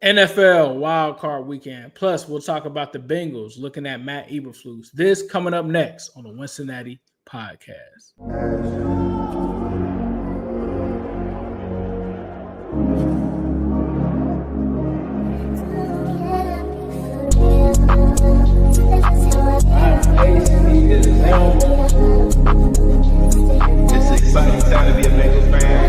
NFL Wildcard Weekend. Plus, we'll talk about the Bengals looking at Matt Eberflus. This coming up next on the Wincinnati podcast. It's an exciting time to be a Bengals fan.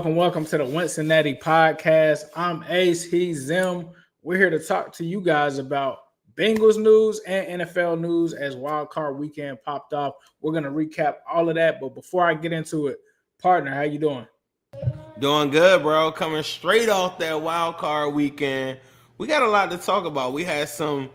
Welcome to the Wincinnati podcast. I'm Ace, he's Zim. We're here to talk to you guys about Bengals news and NFL news as Wildcard Weekend popped off. We're going to recap all of that, but before I get into it, partner, how you doing? Doing good, bro. Coming straight off that Wildcard Weekend. We got a lot to talk about. We had some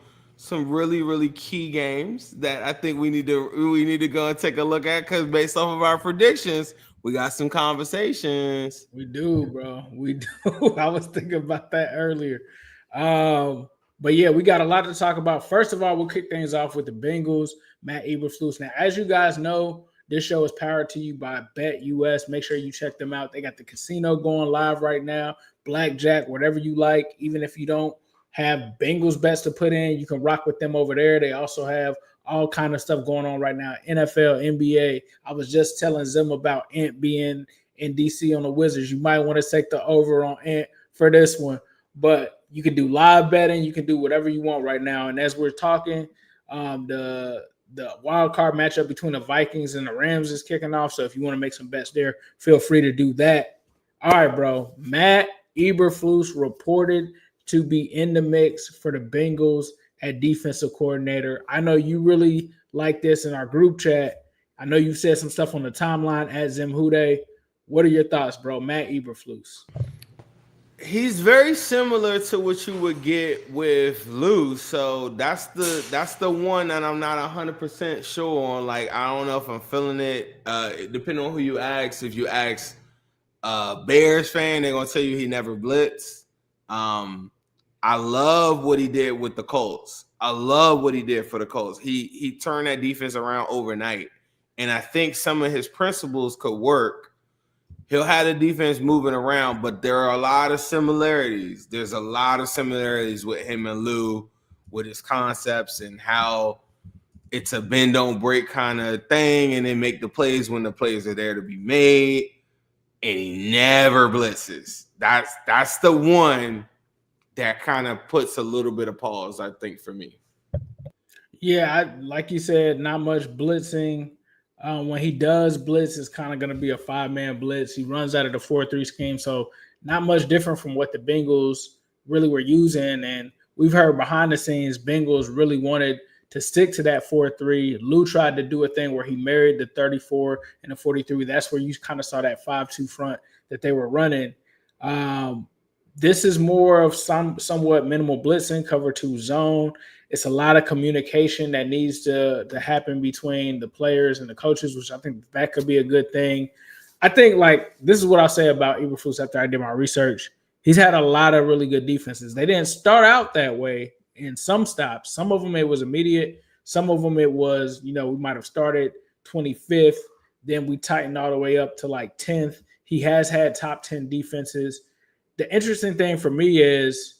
really key games that I think we need to go and take a look at because based off of our predictions, we got some conversations. We do, bro. We do. I was thinking about that earlier. But yeah, we got a lot to talk about. First of all, we'll kick things off with the Bengals, Matt Eberflus. Now, as you guys know, this show is powered to you by BETUS. Make sure you check them out. They got the casino going live right now, blackjack, whatever you like. Even if you don't have Bengals bets to put in, you can rock with them over there. They also have all kind of stuff going on right now. NFL, NBA. I was just telling Zim about Ant being in DC on the Wizards. You might want to take the over on Ant for this one. But you can do live betting. You can do whatever you want right now. And as we're talking, the wild card matchup between the Vikings and the Rams is kicking off. So if you want to make some bets there, feel free to do that. All right, bro. Matt Eberflus reported to be in the mix for the Bengals at defensive coordinator. I know you really like this in our group chat. I know you said some stuff on the timeline at Zim Hude. What are your thoughts, bro? Matt Eberflus. He's very similar to what you would get with Lou. So that's the one that I'm not 100% sure on. Like, I don't know if I'm feeling it. Depending on who you ask. If you ask Bears fan, they're going to tell you he never blitzed. I love what he did with the Colts. I love what he did for the Colts. He turned that defense around overnight. And I think some of his principles could work. He'll have the defense moving around, but there are a lot of similarities. There's a lot of similarities with him and Lou, with his concepts and how it's a bend, don't break kind of thing, and then make the plays when the plays are there to be made. And he never blitzes. That's the one that kind of puts a little bit of pause, I think, for me. Yeah, like you said, not much blitzing. When he does blitz, it's kind of going to be a 5-man blitz. He runs out of the 4-3 scheme, so not much different from what the Bengals really were using. And we've heard behind the scenes, Bengals really wanted to stick to that 4-3. Lou tried to do a thing where he married the 34 and the 43. That's where you kind of saw that 5-2 front that they were running. This is more of somewhat minimal blitzing, cover 2 zone. It's a lot of communication that needs to happen between the players and the coaches, which I think that could be a good thing. I think, like, this is what I'll say about Eberflus after I did my research. He's had a lot of really good defenses. They didn't start out that way in some stops. Some of them it was immediate. Some of them it was, we might have started 25th. Then we tightened all the way up to like 10th. He has had top 10 defenses. The interesting thing for me is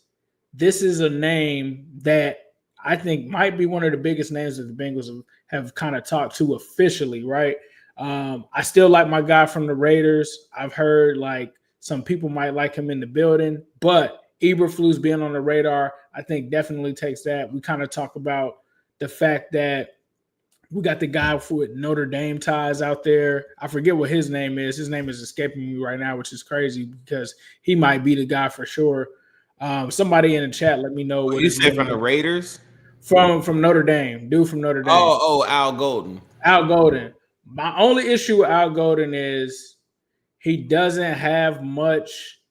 this is a name that I think might be one of the biggest names that the Bengals have kind of talked to officially, right? I still like my guy from the Raiders. I've heard like some people might like him in the building, but Eberflus being on the radar, I think definitely takes that. We kind of talk about the fact that we got the guy with Notre Dame ties out there. I forget what his name is. His name is escaping me right now, which is crazy because he might be the guy for sure. Somebody in the chat, let me know. What you say from the Raiders? From Notre Dame. Dude from Notre Dame. Oh, Al Golden. Al Golden. My only issue with Al Golden is he doesn't have much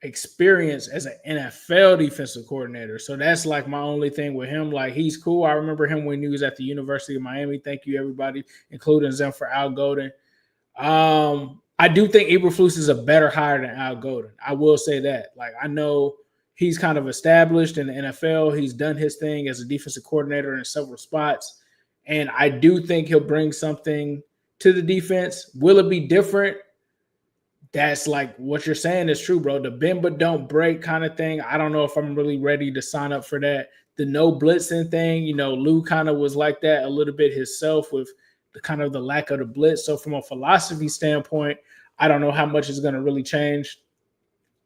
experience as an NFL defensive coordinator. So that's like my only thing with him. Like, he's cool. I remember him when he was at the University of Miami. Thank you, everybody, including Zim for Al Golden. I do think Eberflus is a better hire than Al Golden. I will say that. Like, I know he's kind of established in the NFL. He's done his thing as a defensive coordinator in several spots. And I do think he'll bring something to the defense. Will it be different? That's like what you're saying is true, bro. The bend but don't break kind of thing. I don't know if I'm really ready to sign up for that. The no blitzing thing, Lou kind of was like that a little bit himself with the kind of the lack of the blitz. So from a philosophy standpoint, I don't know how much is going to really change.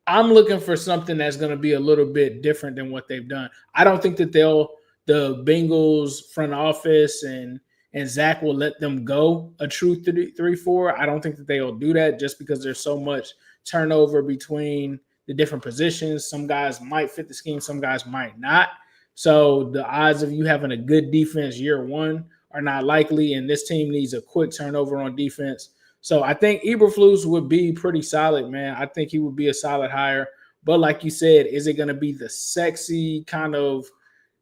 I'm looking for something that's going to be a little bit different than what they've done. I don't think that the Bengals front office and Zach will let them go a true 3-4. I don't think that they'll do that just because there's so much turnover between the different positions. Some guys might fit the scheme, some guys might not. So the odds of you having a good defense year one are not likely, and this team needs a quick turnover on defense. So I think Eberflus would be pretty solid, man. I think he would be a solid hire. But like you said, is it going to be the sexy kind of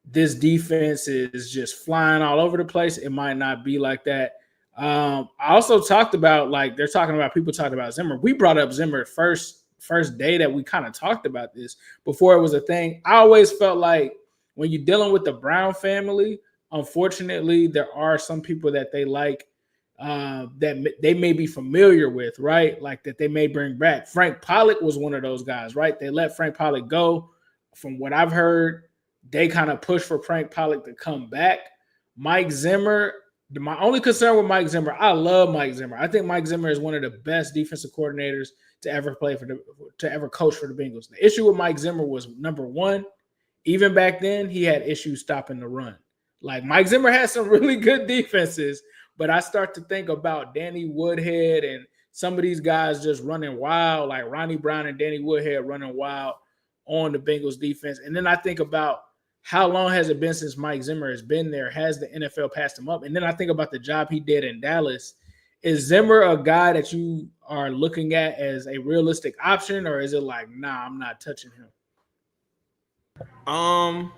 this defense is just flying all over the place? It might not be like that. I also talked about, like, they're talking about, people talked about Zimmer. We brought up Zimmer first day that we kind of talked about this before it was a thing. I always felt like when you're dealing with the Brown family, unfortunately, there are some people that they like that they may be familiar with, right? Like that they may bring back. Frank Pollock was one of those guys, right? They let Frank Pollock go. From what I've heard, they kind of pushed for Frank Pollock to come back. Mike Zimmer, my only concern with Mike Zimmer, I love Mike Zimmer. I think Mike Zimmer is one of the best defensive coordinators to ever coach for the Bengals. The issue with Mike Zimmer was, number one, even back then, he had issues stopping the run. Like, Mike Zimmer had some really good defenses, but I start to think about Danny Woodhead and some of these guys just running wild, like Ronnie Brown and Danny Woodhead running wild on the Bengals defense. And then I think about how long has it been since Mike Zimmer has been there? Has the NFL passed him up? And then I think about the job he did in Dallas. Is Zimmer a guy that you are looking at as a realistic option, or is it like, nah, I'm not touching him? I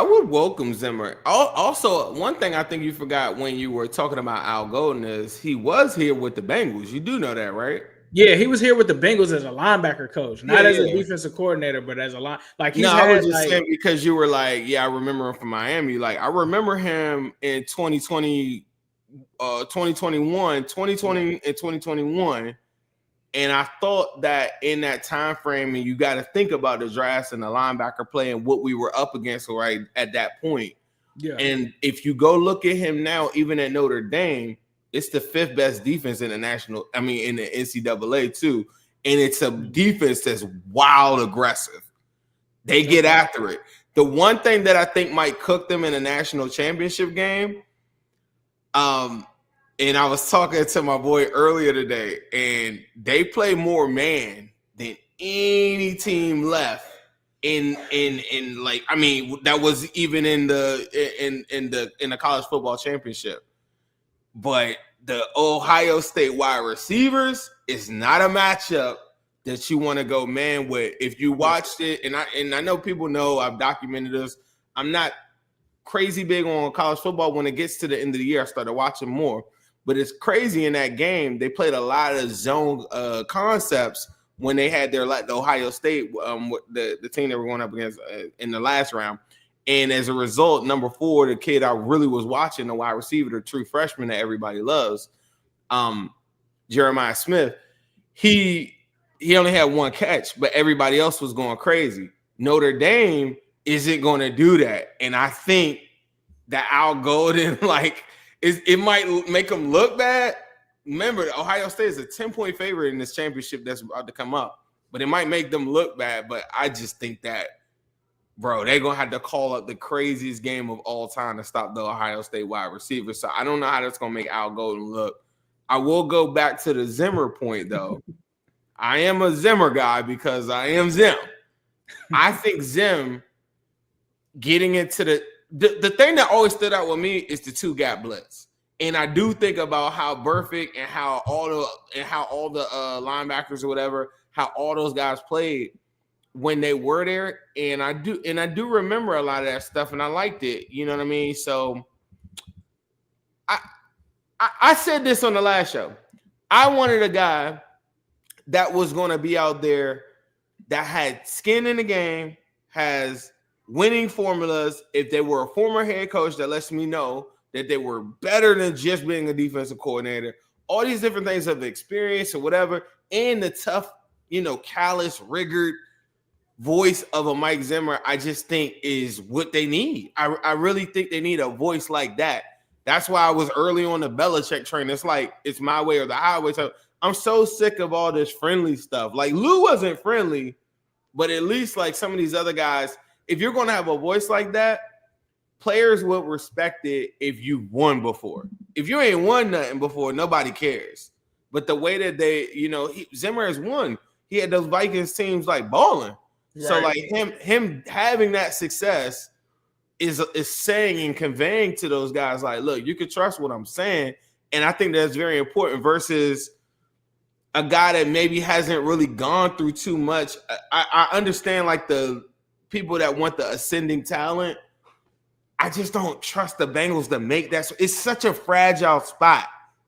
would welcome Zimmer. Also, one thing I think you forgot when you were talking about Al Golden is he was here with the Bengals. You do know that, right? Yeah, he was here with the Bengals as a linebacker coach, not as a defensive coordinator, but as a line. Like, he's I was just saying, because you were like, yeah, I remember him from Miami. Like, I remember him in 2020 and 2021. And I thought that in that time frame, and you got to think about the drafts and the linebacker play and what we were up against right at that point. Yeah. And if you go look at him now, even at Notre Dame, it's the fifth best defense in the in the NCAA too. And it's a defense that's wild aggressive. They get after it. The one thing that I think might cook them in a national championship game, and I was talking to my boy earlier today, and they play more man than any team left that was even in the college football championship. But the Ohio State wide receivers is not a matchup that you want to go man with. If you watched it, and I know people know I've documented this. I'm not crazy big on college football. When it gets to the end of the year, I started watching more. But it's crazy in that game. They played a lot of zone concepts when they had the Ohio State, the team they were going up against in the last round. And as a result, number 4, the kid I really was watching, the wide receiver, the true freshman that everybody loves, Jeremiah Smith, he only had one catch, but everybody else was going crazy. Notre Dame isn't going to do that. And I think that Al Golden, it might make them look bad. Remember, Ohio State is a 10-point favorite in this championship that's about to come up. But it might make them look bad. But I just think that, bro, they're going to have to call up the craziest game of all time to stop the Ohio State wide receiver. So I don't know how that's going to make Al Golden look. I will go back to the Zimmer point, though. I am a Zimmer guy because I am Zim. I think Zim getting into the thing that always stood out with me is the 2-gap blitz. And I do think about how perfect and how all the linebackers or whatever, how all those guys played when they were there. And I do remember a lot of that stuff, and I liked it. You know what I mean? So I said this on the last show. I wanted a guy that was going to be out there that had skin in the game, has winning formulas. If they were a former head coach, that lets me know that they were better than just being a defensive coordinator. All these different things of experience or whatever, and the tough, callous, rigored voice of a Mike Zimmer, I just think is what they need. I really think they need a voice like that. That's why I was early on the Belichick train. It's like it's my way or the highway. So I'm so sick of all this friendly stuff. Like Lou wasn't friendly, but at least like some of these other guys, if you're going to have a voice like that, players will respect it if you won before. If you ain't won nothing before, nobody cares. But the way that they, Zimmer has won. He had those Vikings teams like balling. Right. So like him having that success is saying and conveying to those guys like, look, you can trust what I'm saying. And I think that's very important versus a guy that maybe hasn't really gone through too much. I understand like the people that want the ascending talent. I just don't trust the Bengals to make that. It's such a fragile spot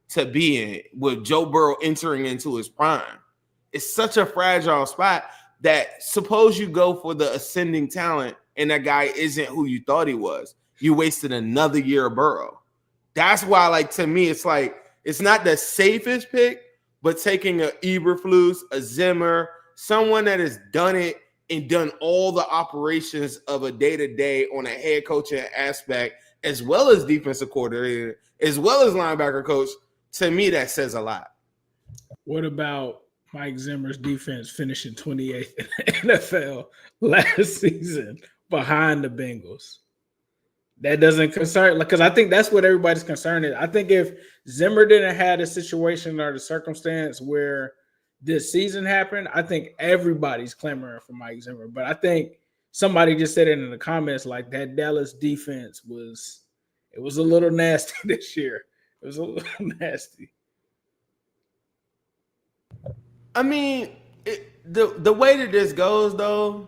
to be in with Joe Burrow entering into his prime. It's such a fragile spot that suppose you go for the ascending talent and that guy isn't who you thought he was. You wasted another year of Burrow. That's why, like, to me, it's like it's not the safest pick, but taking a Eburflus, a Zimmer, someone that has done it and done all the operations of a day-to-day on a head coaching aspect, as well as defensive coordinator, as well as linebacker coach, to me, that says a lot. What about Mike Zimmer's defense finishing 28th in the NFL last season behind the Bengals? That doesn't concern, because I think that's what everybody's concerned is. I think if Zimmer didn't have a situation or the circumstance where this season happened, I think everybody's clamoring for Mike Zimmer. But I think somebody just said it in the comments, like that Dallas defense was a little nasty this year. It was a little nasty. I mean, the way that this goes, though,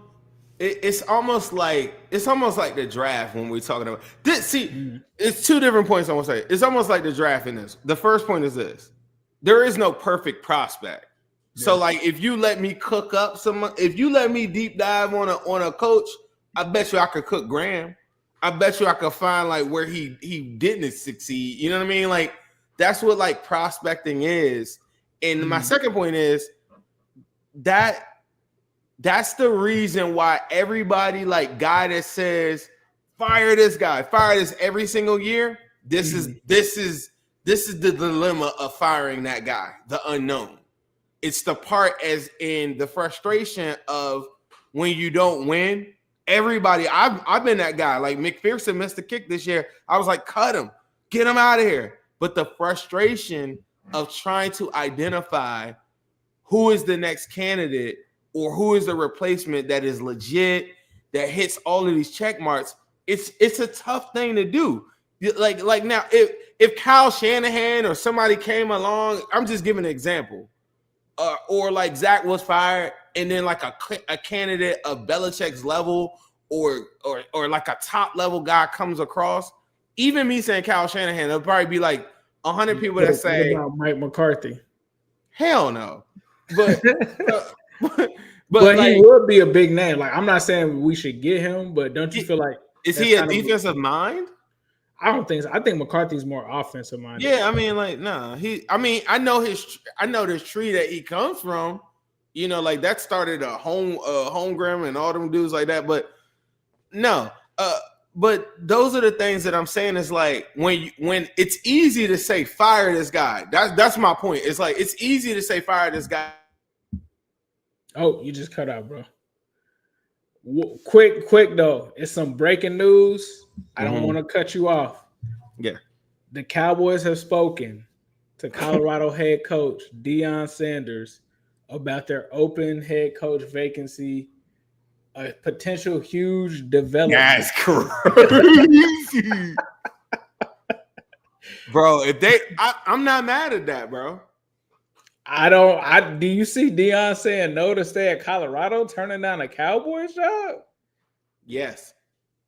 it's almost like the draft when we're talking about this. See, it's two different points I want to say. It's almost like the draft in this. The first point is this: there is no perfect prospect. Yeah. So, like, if you let me cook up if you let me deep dive on a coach, I bet you I could cook Graham. I bet you I could find like where he didn't succeed. You know what I mean? Like that's what like prospecting is. And my second point is that's the reason why everybody like guy that says fire this guy, fire this every single year. This is the dilemma of firing that guy, the unknown. It's the part as in the frustration of when you don't win. Everybody, I've been that guy. Like McPherson missed the kick this year. I was like, cut him, get him out of here. But the frustration of trying to identify who is the next candidate or who is the replacement that is legit, that hits all of these check marks, it's a tough thing to do. Like now, if Kyle Shanahan or somebody came along, I'm just giving an example, or like Zach was fired, and then like a candidate of Belichick's level or like a top level guy comes across, even me saying Kyle Shanahan, there'll probably be like 100 people that say Mike McCarthy. Hell no. But like, he would be a big name. Like, I'm not saying we should get him, but don't you feel like is he a defensive mind? I don't think so. I think McCarthy's more offensive minded. Yeah, I mean, like, no, I know this tree that he comes from. You know, like that started a homegrown and all them dudes like that. But no, but those are the things that I'm saying is like when it's easy to say fire this guy. That's my point. It's like it's easy to say fire this guy. Oh, you just cut out, bro. Quick though. It's some breaking news. I don't want to cut you off. Yeah. The Cowboys have spoken to Colorado head coach Deion Sanders about their open head coach vacancy, a potential huge development. That's crazy. Bro, I'm not mad at that, bro. Do you see Deion saying no to stay at Colorado, turning down a Cowboys job? Yes.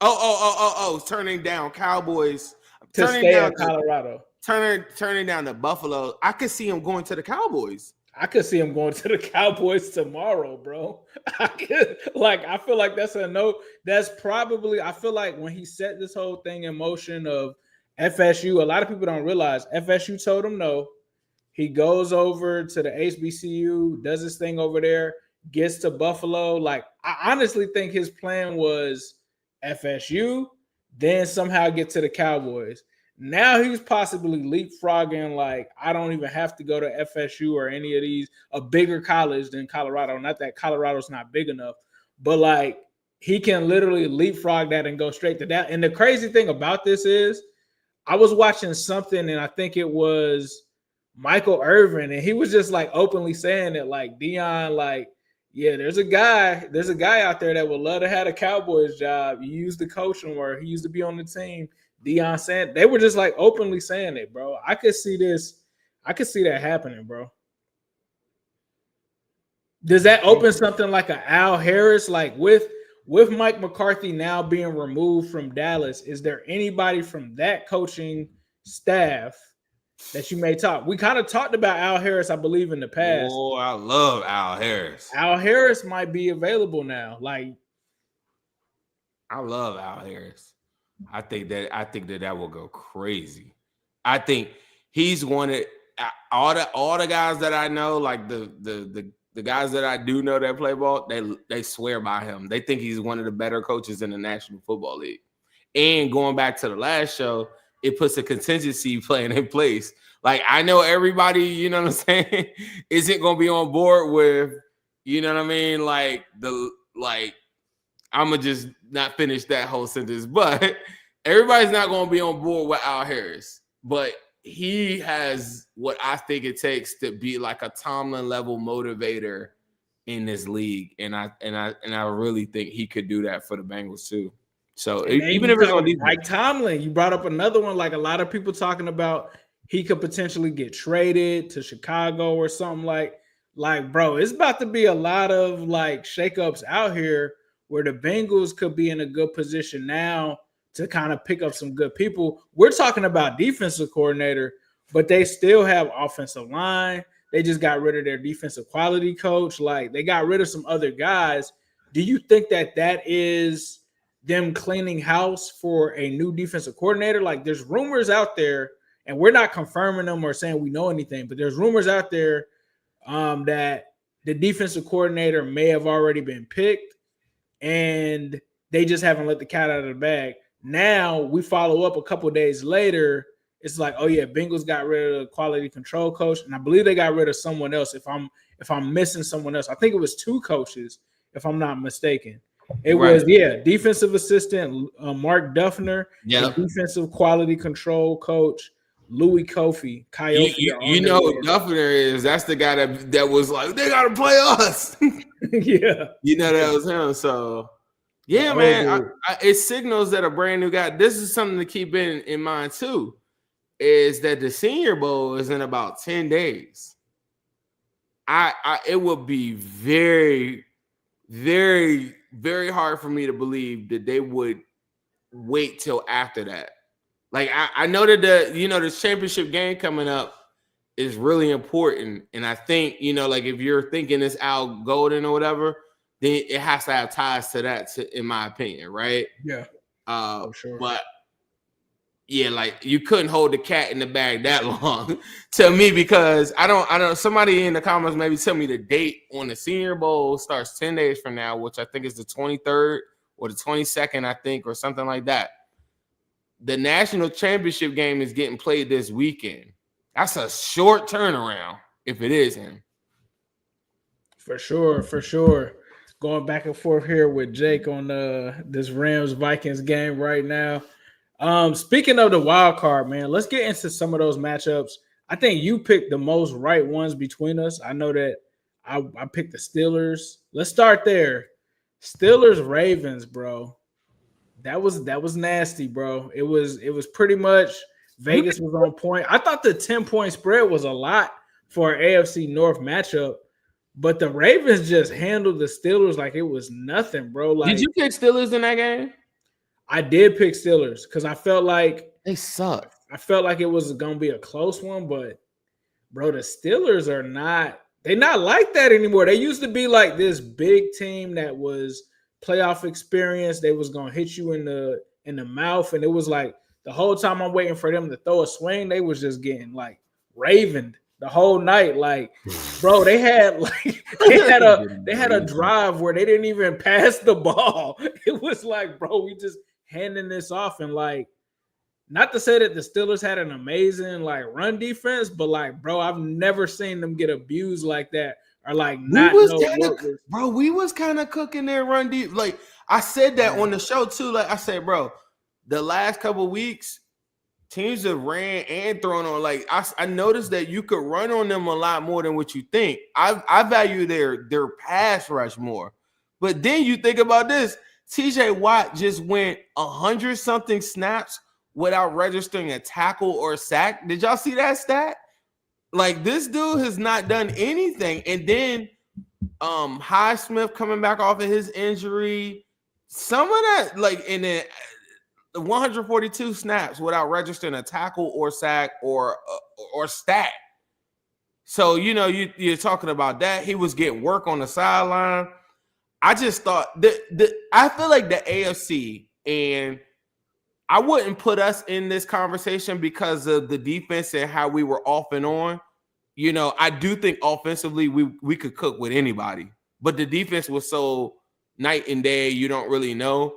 Oh, turning down Cowboys. To stay at Colorado. turning down the Buffalo. I could see him going to the Cowboys. I could see him going to the Cowboys tomorrow, bro. I feel like that's a no. That's probably, I feel like when he set this whole thing in motion of FSU, a lot of people don't realize FSU told him no. He goes over to the HBCU, does his thing over there, gets to Buffalo. Like, I honestly think his plan was FSU, then somehow get to the Cowboys. Now he's possibly leapfrogging, like, I don't even have to go to FSU or any of these, a bigger college than Colorado. Not that Colorado's not big enough, but like he can literally leapfrog that and go straight to that. And the crazy thing about this is I was watching something and I think it was Michael Irvin, and he was just like openly saying that, like, Deion, like, yeah, there's a guy out there that would love to have a Cowboys job. You used to coach him or he used to be on the team. Deion Sanders, they were just like openly saying it, bro. I could see this. I could see that happening, bro. Does that open something like a Al Harris, like with Mike McCarthy now being removed from Dallas? Is there anybody from that coaching staff that you may talk? We kind of talked about Al Harris, I believe, in the past. Oh, I love Al Harris. Al Harris might be available now. Like, I love Al Harris. I think that will go crazy. I think he's wanted all the guys that I know, like the guys that I do know that play ball, they swear by him. They think he's one of the better coaches in the National Football League. And going back to the last show, it puts a contingency plan in place. Like, I know everybody, you know what I'm saying, isn't going to be on board with, you know what I mean, I'm going to just not finish that whole sentence. But everybody's not going to be on board with Al Harris. But he has what I think it takes to be like a Tomlin level motivator in this league. And I really think he could do that for the Bengals too. So even if it's on Mike Tomlin, you brought up another one, like a lot of people talking about he could potentially get traded to Chicago or something like, bro, it's about to be a lot of like shakeups out here where the Bengals could be in a good position now to kind of pick up some good people. We're talking about defensive coordinator, but they still have offensive line. They just got rid of their defensive quality coach. Like, they got rid of some other guys. Do you think that is them cleaning house for a new defensive coordinator? Like, there's rumors out there, and we're not confirming them or saying we know anything, but there's rumors out there that the defensive coordinator may have already been picked, and they just haven't let the cat out of the bag. Now we follow up a couple days later. It's like, oh yeah, Bengals got rid of the quality control coach, and I believe they got rid of someone else. If I'm missing someone else, I think it was two coaches, if I'm not mistaken. It was defensive assistant Mark Duffner, and defensive quality control coach Louis Kofi. You know who Duffner is? That's the guy that was like, they gotta play us. Yeah, you know that was him. So yeah, man, it signals that a brand new guy. This is something to keep in mind too, is that the Senior Bowl is in about 10 days. It would be very, very, very hard for me to believe that they would wait till after that. Like, I know that the championship game coming up is really important. And I think, like, if you're thinking it's Al Golden or whatever, then it has to have ties to that, in my opinion, right? Yeah. For sure. But yeah, like, you couldn't hold the cat in the bag that long to me, because I don't somebody in the comments maybe tell me the date on the Senior Bowl starts 10 days from now, which I think is the 23rd or the 22nd, I think, or something like that. The national championship game is getting played this weekend. That's a short turnaround if it is him. For sure. Going back and forth here with Jake on this Rams-Vikings game right now. Speaking of the wild card, man, let's get into some of those matchups. I think you picked the most right ones between us. I know that I picked the Steelers. Let's start there. Steelers-Ravens, bro. That was nasty, bro. It was pretty much Vegas was on point. I thought the 10-point spread was a lot for an AFC North matchup, but the Ravens just handled the Steelers like it was nothing, bro. Like, did you pick Steelers in that game? I did pick Steelers because I felt like they suck. I felt like it was gonna be a close one, but bro, the Steelers are not. They're not like that anymore. They used to be like this big team that was playoff experience. They was gonna hit you in the mouth, and it was like the whole time I'm waiting for them to throw a swing, they was just getting like ravened the whole night. Like, bro, they had a drive where they didn't even pass the ball. It was like, bro, we just handing this off, and like, not to say that the Steelers had an amazing like run defense, but like, bro, I've never seen them get abused like that or like not we was kind of cooking their run deep. Like I said that on the show too. Like I said, bro, the last couple weeks, teams have ran and thrown on. Like I noticed that you could run on them a lot more than what you think. I value their pass rush more. But then you think about this: TJ Watt just went 100-something snaps without registering a tackle or a sack. Did y'all see that stat? Like this dude has not done anything. And then Highsmith coming back off of his injury, some of that, like in the 142 snaps without registering a tackle or sack or stat. So you're talking about that. He was getting work on the sideline. I just thought I feel like the AFC, and I wouldn't put us in this conversation because of the defense and how we were off and on. I do think offensively we could cook with anybody, but the defense was so night and day, you don't really know.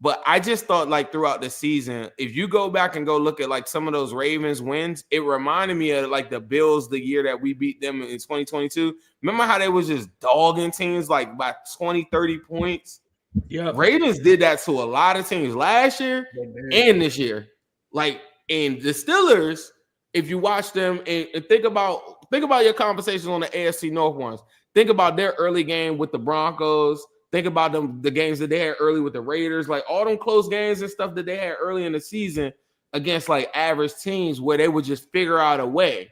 But I just thought like throughout the season, if you go back and go look at like some of those Ravens wins, it reminded me of like the Bills the year that we beat them in 2022. Remember how they was just dogging teams like by 20, 30 points? Yeah, Ravens did that to a lot of teams last year and this year. Like, and the Steelers, if you watch them and think about your conversations on the AFC North ones, think about their early game with the Broncos. Think about the games that they had early with the Raiders, like all them close games and stuff that they had early in the season against like average teams where they would just figure out a way.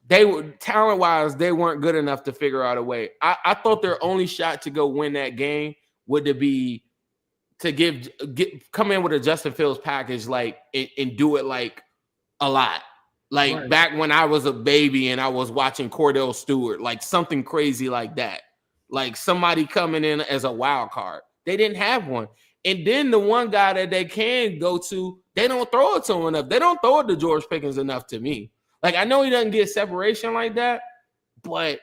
They were talent-wise, they weren't good enough to figure out a way. I thought their only shot to go win that game would it be to come in with a Justin Fields package like and do it like a lot. Like right. Back when I was a baby and I was watching Cordell Stewart, like something crazy like that. Like somebody coming in as a wild card. They didn't have one. And then the one guy that they can go to, they don't throw it to him enough. They don't throw it to George Pickens enough to me. Like I know he doesn't get separation like that, but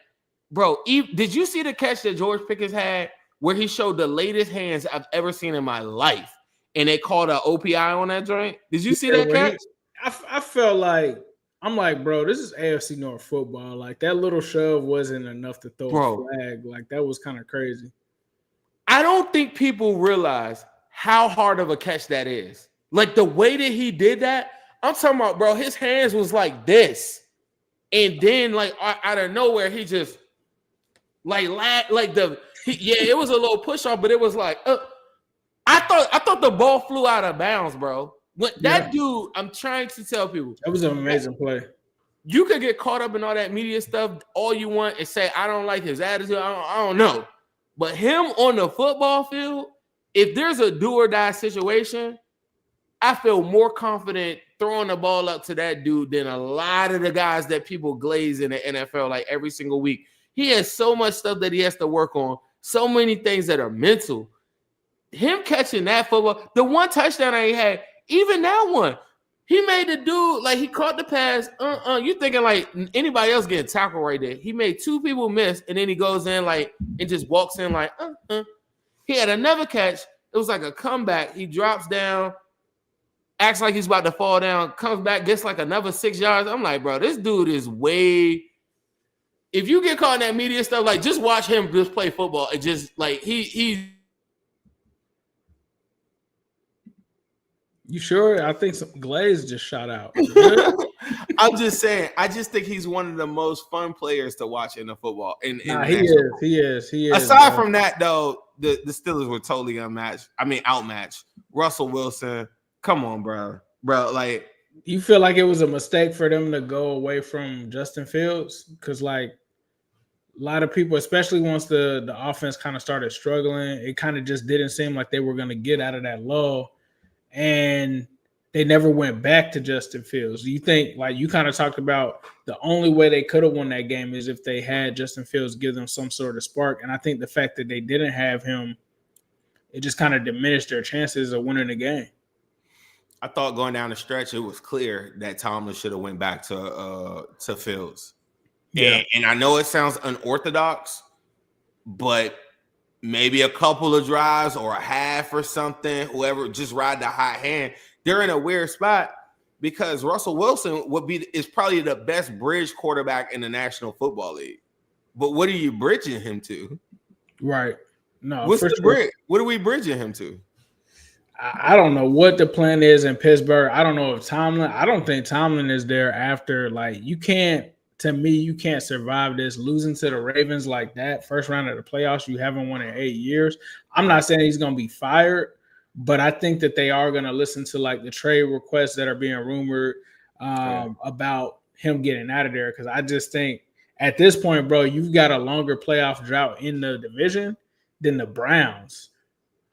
bro, did you see the catch that George Pickens had where he showed the latest hands I've ever seen in my life, and they called an OPI on that joint? Did you see that catch? I felt like, I'm like, bro, this is AFC North football. Like, that little shove wasn't enough to throw a flag. Like, that was kind of crazy. I don't think people realize how hard of a catch that is. Like, the way that he did that, I'm talking about, bro, his hands was like this. And then, like, out of nowhere, he just, it was a little push off, but it was like, I thought the ball flew out of bounds, bro. That dude, I'm trying to tell people. That was an amazing play. You could get caught up in all that media stuff all you want and say, I don't like his attitude. I don't know. But him on the football field, if there's a do or die situation, I feel more confident throwing the ball up to that dude than a lot of the guys that people glaze in the NFL like every single week. He has so much stuff that he has to work on, so many things that are mental. Him catching that football, the one touchdown I had, even that one, he made the dude, like he caught the pass. You thinking like anybody else getting tackled right there. He made two people miss, and then he goes in like and just walks in like, He had another catch. It was like a comeback. He drops down, acts like he's about to fall down, comes back, gets like another 6 yards. I'm like, bro, this dude is way. If you get caught in that media stuff, like just watch him just play football. It just like he. You sure? I think some Glaze just shot out. I'm just saying. I just think he's one of the most fun players to watch in the football. He is. Aside from that, though, the Steelers were totally outmatched. Russell Wilson, come on, bro. Like, you feel like it was a mistake for them to go away from Justin Fields? Because like a lot of people, especially once the offense kind of started struggling, it kind of just didn't seem like they were going to get out of that lull. And they never went back to Justin Fields. Do you think, like you kind of talked about, the only way they could have won that game is if they had Justin Fields give them some sort of spark? And I think the fact that they didn't have him, it just kind of diminished their chances of winning the game. I thought going down the stretch, it was clear that Tomlin should have went back to Fields. Yeah. And I know it sounds unorthodox, but maybe a couple of drives or a half or something, whoever just ride the hot hand. They're in a weird spot because Russell Wilson is probably the best bridge quarterback in the National Football League. But what are you bridging him to? Right. No. What's the bridge? What are we bridging him to? I don't know what the plan is in Pittsburgh. I don't know if Tomlin. I don't think Tomlin is there after. Like, you can't survive this losing to the Ravens like that. First round of the playoffs, you haven't won in 8 years. I'm not saying he's going to be fired, but I think that they are going to listen to like the trade requests that are being rumored about him getting out of there. Because I just think at this point, bro, you've got a longer playoff drought in the division than the Browns.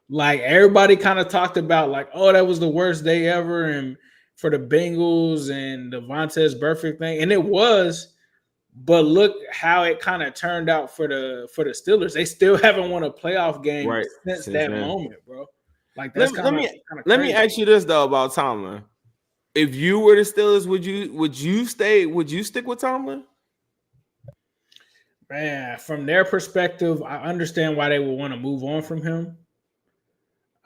Like, everybody kind of talked about like, oh, that was the worst day ever, and for the Bengals and the Vontaze Burfict thing, and it was. But look how it kind of turned out for the Steelers. They still haven't won a playoff game since that moment, bro. Like, that's let me ask you this though about Tomlin. If you were the Steelers, would you stay? Would you stick with Tomlin? Man, from their perspective, I understand why they would want to move on from him.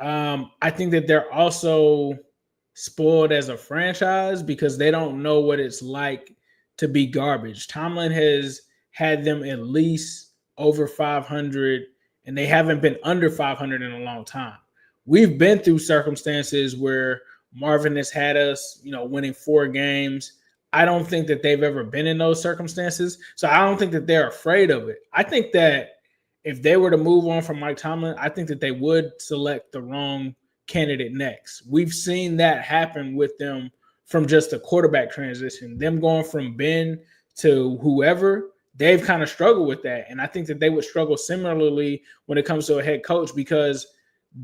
I think that they're also spoiled as a franchise because they don't know what it's like to be garbage. Tomlin has had them at least over 500, and they haven't been under 500 in a long time. We've been through circumstances where Marvin has had us, winning 4 games. I don't think that they've ever been in those circumstances, so I don't think that they're afraid of it. I think that if they were to move on from Mike Tomlin, I think that they would select the wrong candidate next. We've seen that happen with them from just a quarterback transition. Them going from Ben to whoever, they've kind of struggled with that. And I think that they would struggle similarly when it comes to a head coach because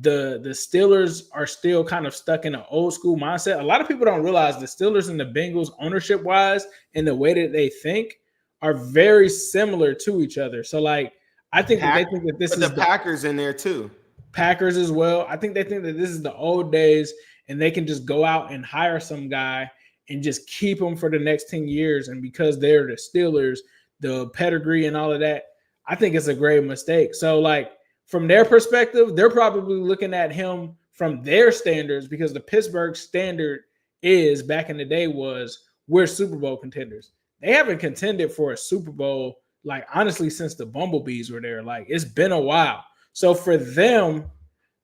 the Steelers are still kind of stuck in an old school mindset. A lot of people don't realize the Steelers and the Bengals, ownership-wise, and the way that they think are very similar to each other. So, like, I think that they think that this is the Packers in there too. Packers as well. I think they think that this is the old days and they can just go out and hire some guy and just keep him for the next 10 years. And because they're the Steelers, the pedigree and all of that, I think it's a great mistake. So, like, from their perspective, they're probably looking at him from their standards because the Pittsburgh standard is back in the day was we're Super Bowl contenders. They haven't contended for a Super Bowl, like, honestly, since the Bumblebees were there. Like, it's been a while. So for them,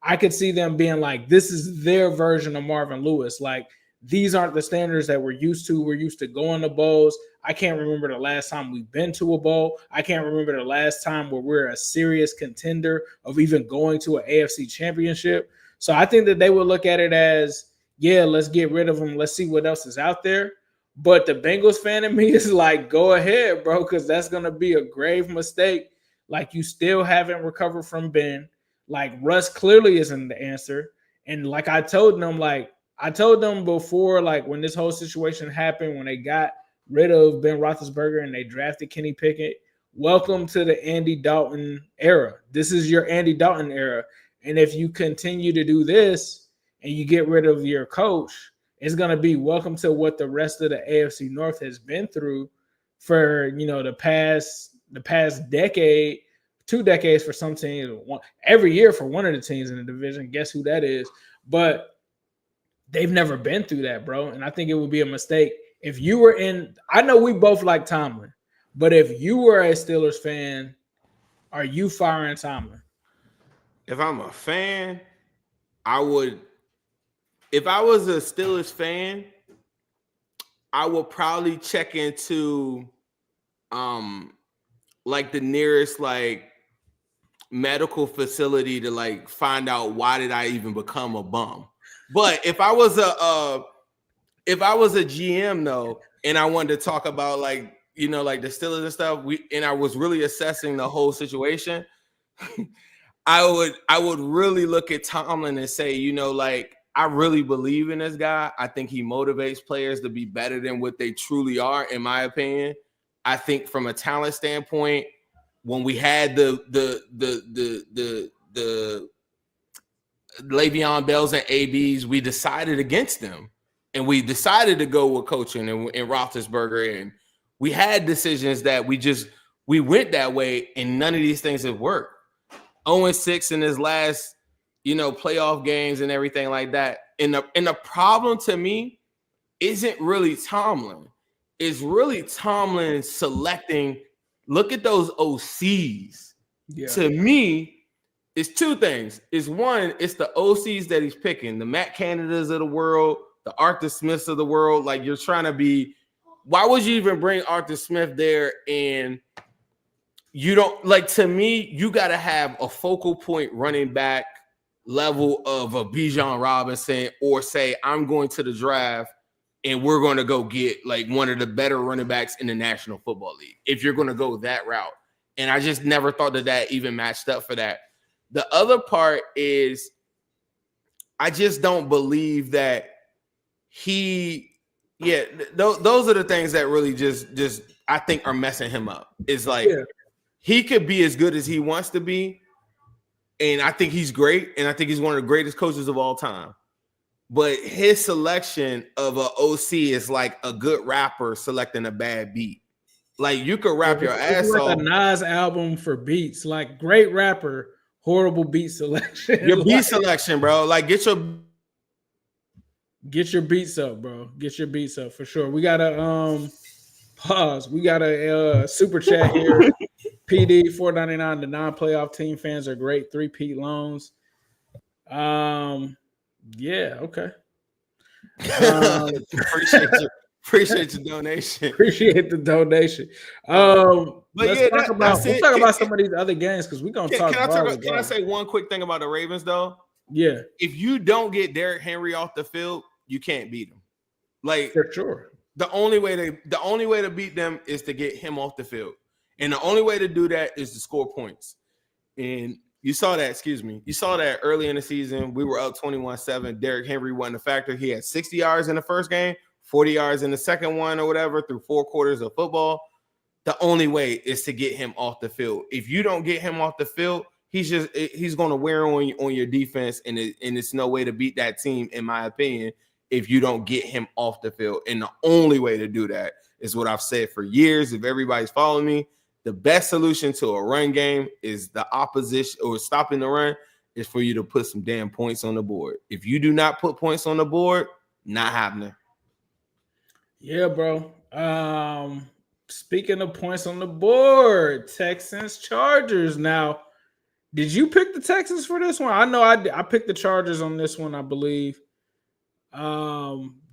I could see them being like, this is their version of Marvin Lewis. Like, these aren't the standards that we're used to. We're used to going to bowls. I can't remember the last time we've been to a bowl. I can't remember the last time where we're a serious contender of even going to an AFC championship. So I think that they would look at it as, yeah, let's get rid of them. Let's see what else is out there. But the Bengals fan in me is like, go ahead, bro, because that's going to be a grave mistake. Like, you still haven't recovered from Ben. Like, Russ clearly isn't the answer. And like I told them before, like, when this whole situation happened, when they got rid of Ben Roethlisberger and they drafted Kenny Pickett, welcome to the Andy Dalton era. This is your Andy Dalton era. And if you continue to do this and you get rid of your coach, it's going to be welcome to what the rest of the AFC North has been through for, the past decade, 2 decades for some teams, every year for one of the teams in the division. Guess who that is? But they've never been through that, bro. And I think it would be a mistake if you were in. I know we both like Tomlin, but if you were a Steelers fan, are you firing Tomlin? If I'm a fan, I would. If I was a Steelers fan, I would probably check into like the nearest like medical facility to like find out why did I even become a bum. But if I was a GM though, and I wanted to talk about like the Steelers and stuff, and I was really assessing the whole situation, I would really look at Tomlin and say, like, I really believe in this guy. I think he motivates players to be better than what they truly are, in my opinion. I think from a talent standpoint, when we had the Le'Veon Bells and ABs, we decided against them. And we decided to go with coaching and Roethlisberger. And we had decisions that we went that way, and none of these things have worked. 0-6 in his last, playoff games and everything like that. And the problem to me isn't really Tomlin. It's really Tomlin selecting. Look at those OCs. Yeah. To me, it's two things. It's one, it's the OCs that he's picking, the Matt Canadas of the world, the Arthur Smiths of the world. Like, you're trying to be, why would you even bring Arthur Smith there? And you don't, like, to me, you got to have a focal point running back level of a Bijan Robinson, or say, I'm going to the draft and we're going to go get like one of the better running backs in the National Football League, if you're going to go that route. And I just never thought that even matched up for that. The other part is, I just don't believe that those are the things that really just I think are messing him up. It's like, he could be as good as he wants to be, and I think he's great, and I think he's one of the greatest coaches of all time. But his selection of an OC is like a good rapper selecting a bad beat. Like, you could rap your ass off. Like a Nas album for beats. Like, great rapper, horrible beat selection. Your beat selection, bro. Like, get your beats up, bro. Get your beats up for sure. We got to pause. We got a super chat here. PD $4.99. The non-playoff team fans are great. 3-peat loans. Yeah, okay. Appreciate your donation. Appreciate the donation. Let's talk about some of these other games, because we're gonna talk. Can I say one quick thing about the Ravens though? Yeah. If you don't get Derrick Henry off the field, you can't beat them. Like, for sure. The only way to beat them is to get him off the field. And the only way to do that is to score points. And you saw that early in the season. We were up 21-7. Derrick Henry wasn't a factor. He had 60 yards in the first game, 40 yards in the second one or whatever, through 4 quarters of football. The only way is to get him off the field. If you don't get him off the field, he's going to wear on your defense, and it's no way to beat that team, in my opinion, if you don't get him off the field. And the only way to do that is what I've said for years. If everybody's following me, the best solution to a run game is the opposition, or stopping the run, is for you to put some damn points on the board. If you do not put points on the board, not happening. Yeah, bro. Speaking of points on the board, Texans, Chargers. Now, did you pick the Texans for this one? I know I picked the Chargers on this one, I believe.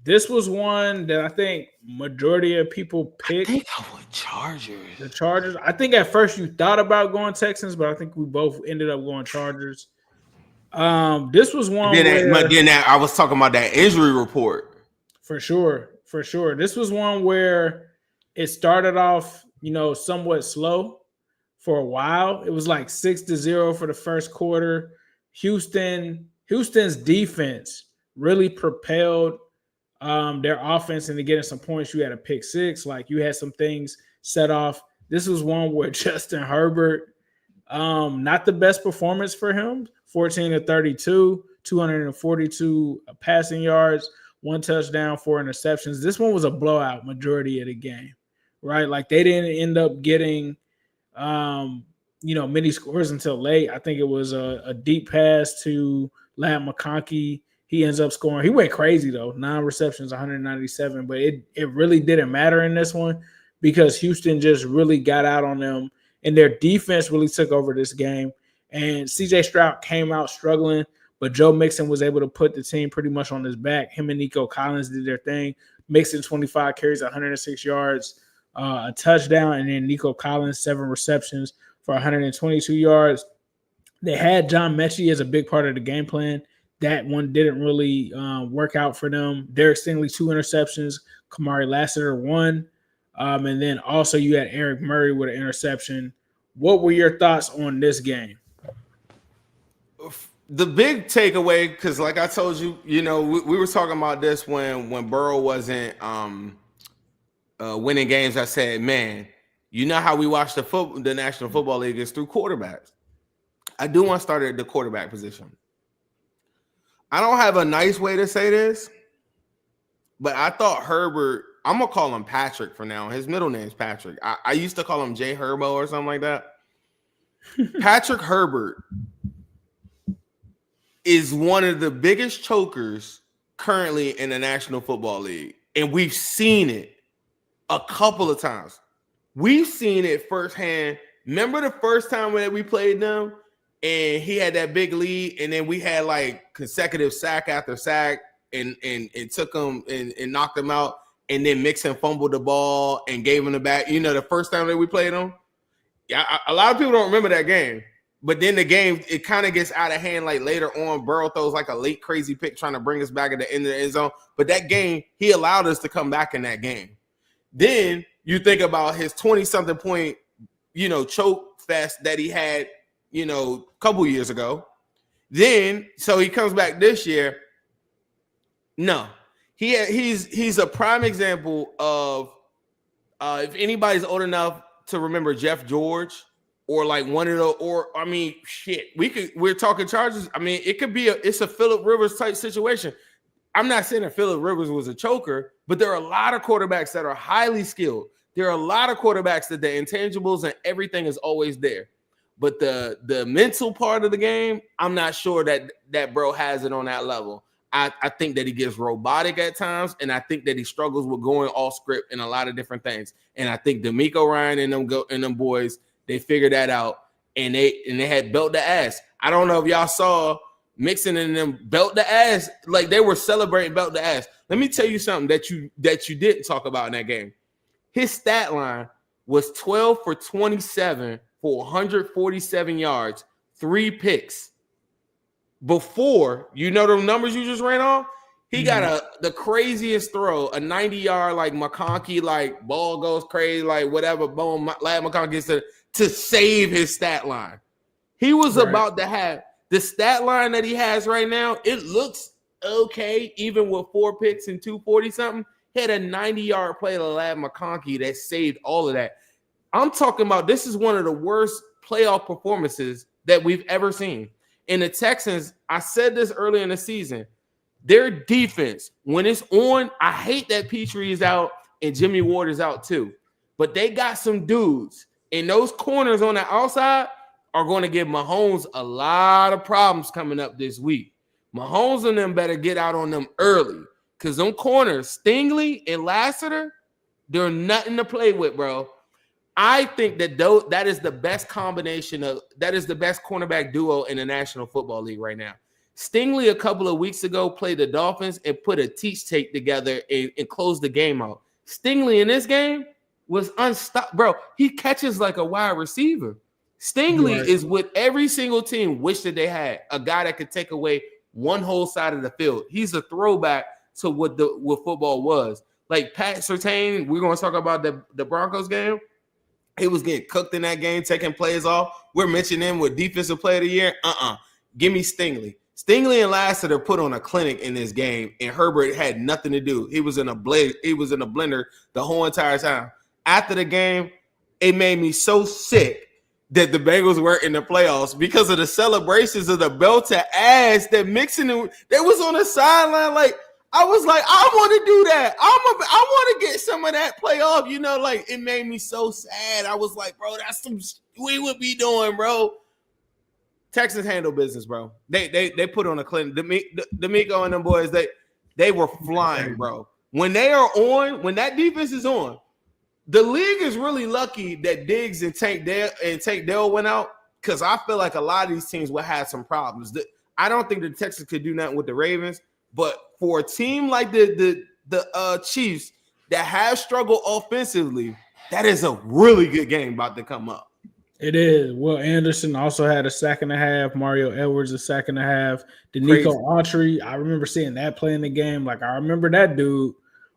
This was one that I think majority of people picked. I think I went Chargers. The Chargers. I think at first you thought about going Texans, but I think we both ended up going Chargers. This was one I was talking about that injury report. For sure. This was one where it started off, somewhat slow for a while. It was like 6-0 for the first quarter. Houston's defense really propelled their offense into getting some points. You had a pick six, like you had some things set off. This was one where Justin Herbert, not the best performance for him. 14-32, 242 passing yards, 1 touchdown, 4 interceptions. This one was a blowout majority of the game, right? Like, they didn't end up getting, many scores until late. I think it was a deep pass to Ladd McConkey. He ends up scoring. He went crazy, though. 9 receptions, 197. But it really didn't matter in this one, because Houston just really got out on them, and their defense really took over this game. And CJ Stroud came out struggling, but Joe Mixon was able to put the team pretty much on his back. Him and Nico Collins did their thing. Mixon, 25 carries, 106 yards, a touchdown, and then Nico Collins, 7 receptions for 122 yards. They had John Mechie as a big part of the game plan. That one didn't really work out for them. Derek Stingley, 2 interceptions. Kamari Lassiter, 1. And then also you had Eric Murray with an interception. What were your thoughts on this game? the big takeaway, because like I told you, you know, we were talking about this when Burrow wasn't winning games. I said, man, you know how we watch the National Football League is through quarterbacks. I do want to start at the quarterback position. I don't have a nice way to say this, but I thought Herbert, I'm going to call him Patrick for now. His middle name is Patrick. I used to call him J Herbo or something like that. Patrick Herbert is one of the biggest chokers currently in the National Football League. And we've seen it a couple of times. We've seen it firsthand. Remember the first time when we played them and he had that big lead, and then we had like consecutive sack after sack and took him and knocked him out, and then Mixon fumbled the ball and gave him the back. You know, the first time that we played them? Yeah, a lot of people don't remember that game. But then the game, it kind of gets out of hand like later on. Burrow throws like a late crazy pick trying to bring us back at the end of the end zone. But that game, he allowed us to come back in that game. Then you think about his 20-something point, you know, choke fest that he had, you know, a couple years ago. Then, so he comes back this year. No. He's a prime example of if anybody's old enough to remember Jeff George, or like one of the, or I mean, shit, we're talking Chargers. I mean, it could be it's a Phillip Rivers type situation. I'm not saying that Phillip Rivers was a choker, but there are a lot of quarterbacks that are highly skilled. There are a lot of quarterbacks that the intangibles and everything is always there. But the mental part of the game, I'm not sure that bro has it on that level. I think that he gets robotic at times, and I think that he struggles with going off script in a lot of different things. And I think D'Amico Ryan and them boys, they figured that out, and they had belt the ass. I don't know if y'all saw Mixon and them belt the ass, like they were celebrating belt the ass. Let me tell you something that you didn't talk about in that game. His stat line was 12 for 27 for 147 yards, 3 picks. Before, you know the numbers you just ran off? He got the craziest throw, a 90-yard like McConkey, like ball goes crazy, like whatever, boom, Lad McConkey gets to save his stat line. He was about to have the stat line that he has right now. It looks okay, even with 4 picks and 240-something. He had a 90-yard play to Lad McConkey that saved all of that. I'm talking about this is one of the worst playoff performances that we've ever seen. And the Texans, I said this earlier in the season, their defense, when it's on, I hate that Petrie is out and Jimmy Ward is out too. But they got some dudes, and those corners on the outside are going to give Mahomes a lot of problems coming up this week. Mahomes and them better get out on them early, because them corners, Stingley and Lassiter, they're nothing to play with, bro. I think that is the best combination that is the best cornerback duo in the National Football League right now. Stingley a couple of weeks ago played the Dolphins and put a teach tape together and closed the game out. Stingley in this game was unstoppable. Bro, he catches like a wide receiver. Stingley is what every single team wished that they had, a guy that could take away one whole side of the field. He's a throwback to what football was. Like Pat Surtain, we're going to talk about the Broncos game. He was getting cooked in that game, taking plays off. We're mentioning him with Defensive Player of the Year. Give me Stingley. Stingley and Lassiter put on a clinic in this game, and Herbert had nothing to do. He was in a blender the whole entire time. After the game, it made me so sick that the Bengals were in the playoffs because of the celebrations of the belt to ass that Mixon. They was on the sideline like, I was like, I want to do that. I want to get some of that playoff. You know, like it made me so sad. I was like, bro, that's some we would be doing, bro. Texans handle business, bro. They put on a clinic. D'Amico and them boys, they were flying, bro. When they are on, when that defense is on, the league is really lucky that Diggs and Tank Dell went out, because I feel like a lot of these teams will have some problems. I don't think the Texans could do nothing with the Ravens. But for a team like the Chiefs that have struggled offensively, that is a really good game about to come up. It is. Will Anderson also had a sack and a half. Mario Edwards a sack and a half. Denico Autry, I remember seeing that play in the game. Like, I remember that dude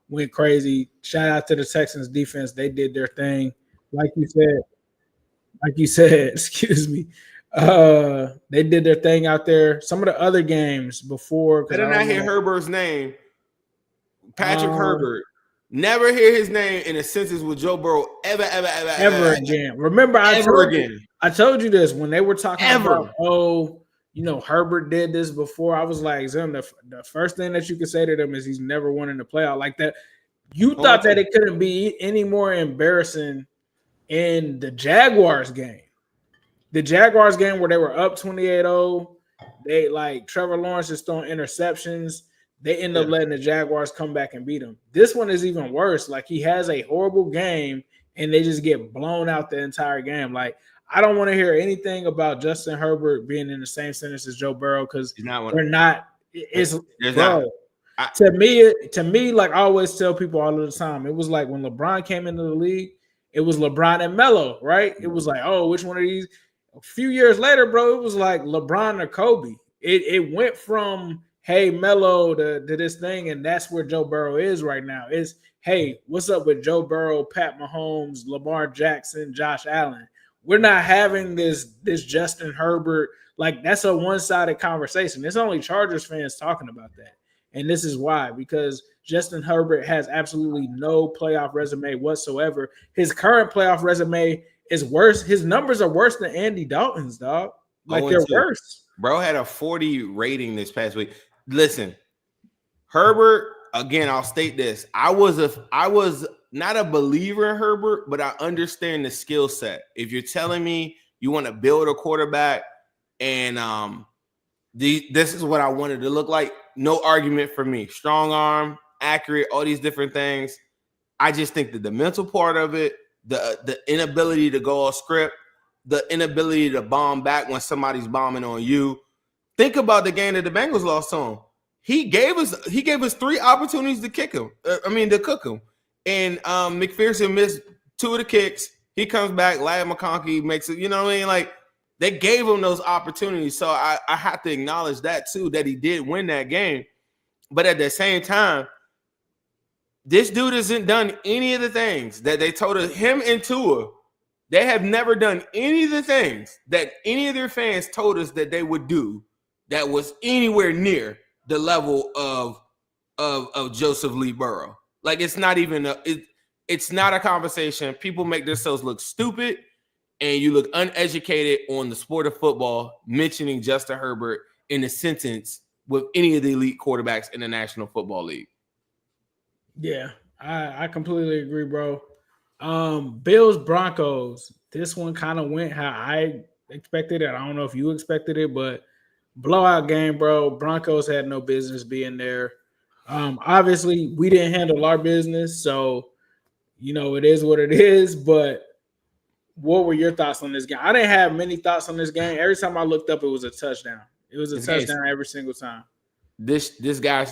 went crazy. Shout out to the Texans defense. They did their thing. Like you said, excuse me. They did their thing out there. Some of the other games before, I because did not hear Herbert's name. Patrick Herbert. Never hear his name in a sentence with Joe Burrow ever again. Remember, I told you this when they were talking about, Herbert did this before. I was like, Zim, the first thing that you could say to them is he's never won in the playoff like that. You thought that it couldn't be any more embarrassing in the Jaguars game. The Jaguars game where they were up 28-0, they like Trevor Lawrence is throwing interceptions. They end up letting the Jaguars come back and beat them. This one is even worse. Like, he has a horrible game, and they just get blown out the entire game. Like, I don't want to hear anything about Justin Herbert being in the same sentence as Joe Burrow because they're not. To me, like I always tell people all of the time, it was like when LeBron came into the league, it was LeBron and Melo, right? It was like, oh, which one of these? A few years later, bro, it was like LeBron or Kobe. It went from hey, Melo to this thing, and that's where Joe Burrow is right now. Is hey, what's up with Joe Burrow, Pat Mahomes, Lamar Jackson, Josh Allen? We're not having this Justin Herbert. Like, that's a one-sided conversation. There's only Chargers fans talking about that. And this is why, because Justin Herbert has absolutely no playoff resume whatsoever. His current playoff resume is worse. His numbers are worse than Andy Dalton's, dog. Like, they're worse. Bro had a 40 rating this past week. Listen, Herbert, again, I'll state this. I was not a believer in Herbert, but I understand the skill set. If you're telling me you want to build a quarterback and this is what I wanted to look like, no argument for me. Strong arm, accurate, all these different things. I just think that the mental part of it, the inability to go off script, the inability to bomb back when somebody's bombing on you. Think about the game that the Bengals lost to him. He gave us 3 opportunities to kick him. To cook him. And McPherson missed 2 of the kicks. He comes back. Ladd McConkey makes it. You know what I mean? Like, they gave him those opportunities. So I have to acknowledge that too, that he did win that game. But at the same time, this dude hasn't done any of the things that they told him and Tua. They have never done any of the things that any of their fans told us that they would do that was anywhere near the level of Joseph Lee Burrow. Like, it's not even it's not a conversation. People make themselves look stupid, and you look uneducated on the sport of football, mentioning Justin Herbert in a sentence with any of the elite quarterbacks in the National Football League. Yeah, I completely agree, bro. Bills Broncos. This one kind of went how I expected it. I don't know if you expected it, but blowout game, bro. Broncos had no business being there. Obviously, we didn't handle our business, so it is what it is. But what were your thoughts on this game? I didn't have many thoughts on this game. Every time I looked up, it was a touchdown. It was a touchdown every single time. This game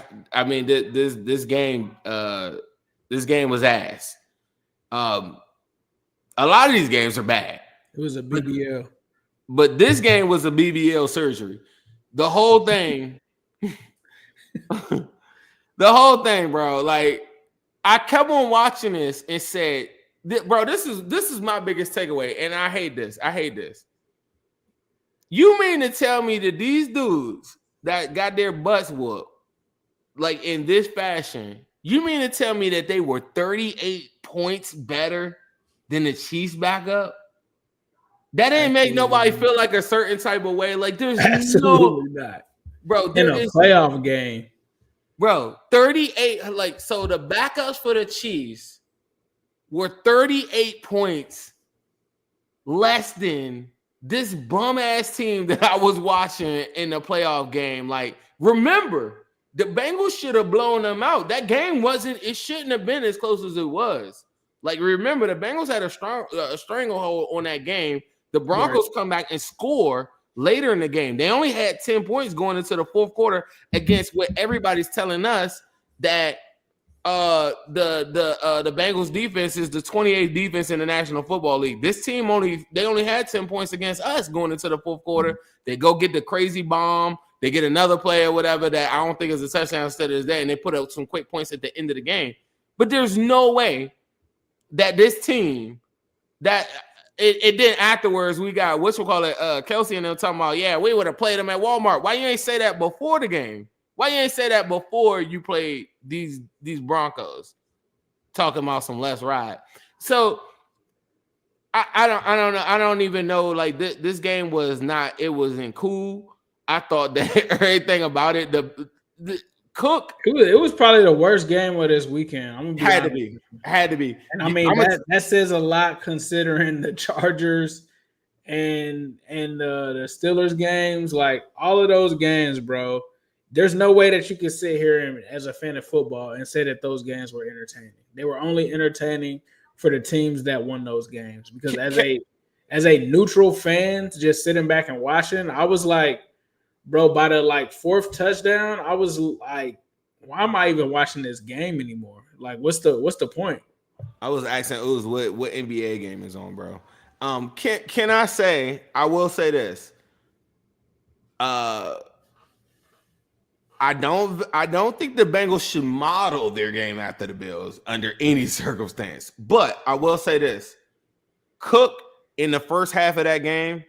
was ass. A lot of these games are bad. It was a BBL. But this game was a BBL surgery. The whole thing, bro. Like, I kept on watching this and said, bro, this is my biggest takeaway, and I hate this. You mean to tell me that these dudes that got their butts whooped, like in this fashion, you mean to tell me that they were 38 points better than the Chiefs backup? That didn't make nobody feel like a certain type of way. Like, there's absolutely not, bro. In a playoff game, bro. 38. Like, so the backups for the Chiefs were 38 points less than this bum ass team that I was watching in the playoff game. Like, remember, the Bengals should have blown them out. That game it shouldn't have been as close as it was. Like, remember, the Bengals had a stranglehold on that game. The Broncos come back and score later in the game. They only had 10 points going into the fourth quarter against what everybody's telling us that the Bengals defense is the 28th defense in the National Football League. This team only had 10 points against us going into the fourth quarter. They go get the crazy bomb. They get another play or whatever that I don't think is a touchdown instead of that, and they put up some quick points at the end of the game. But there's no way that this team that it then afterwards we got Kelsey and them talking about, yeah, we would have played them at Walmart. Why you ain't say that before the game? Why you ain't say that before you played these Broncos? Talking about some less ride. So I don't know. I don't even know. Like this game it wasn't cool. I thought that everything about it, the Cook. It was probably the worst game of this weekend. I'm gonna had to be. And I mean that says a lot considering the Chargers and the Steelers games. Like all of those games, bro. There's no way that you can sit here as a fan of football and say that those games were entertaining. They were only entertaining for the teams that won those games. Because as a neutral fan, just sitting back and watching, I was like, bro, by the fourth touchdown, I was like, why am I even watching this game anymore? Like, what's the point? I was asking Ooze what NBA game is on, bro. Can I say? I will say this. I don't think the Bengals should model their game after the Bills under any circumstance. But I will say this. Cook in the first half of that game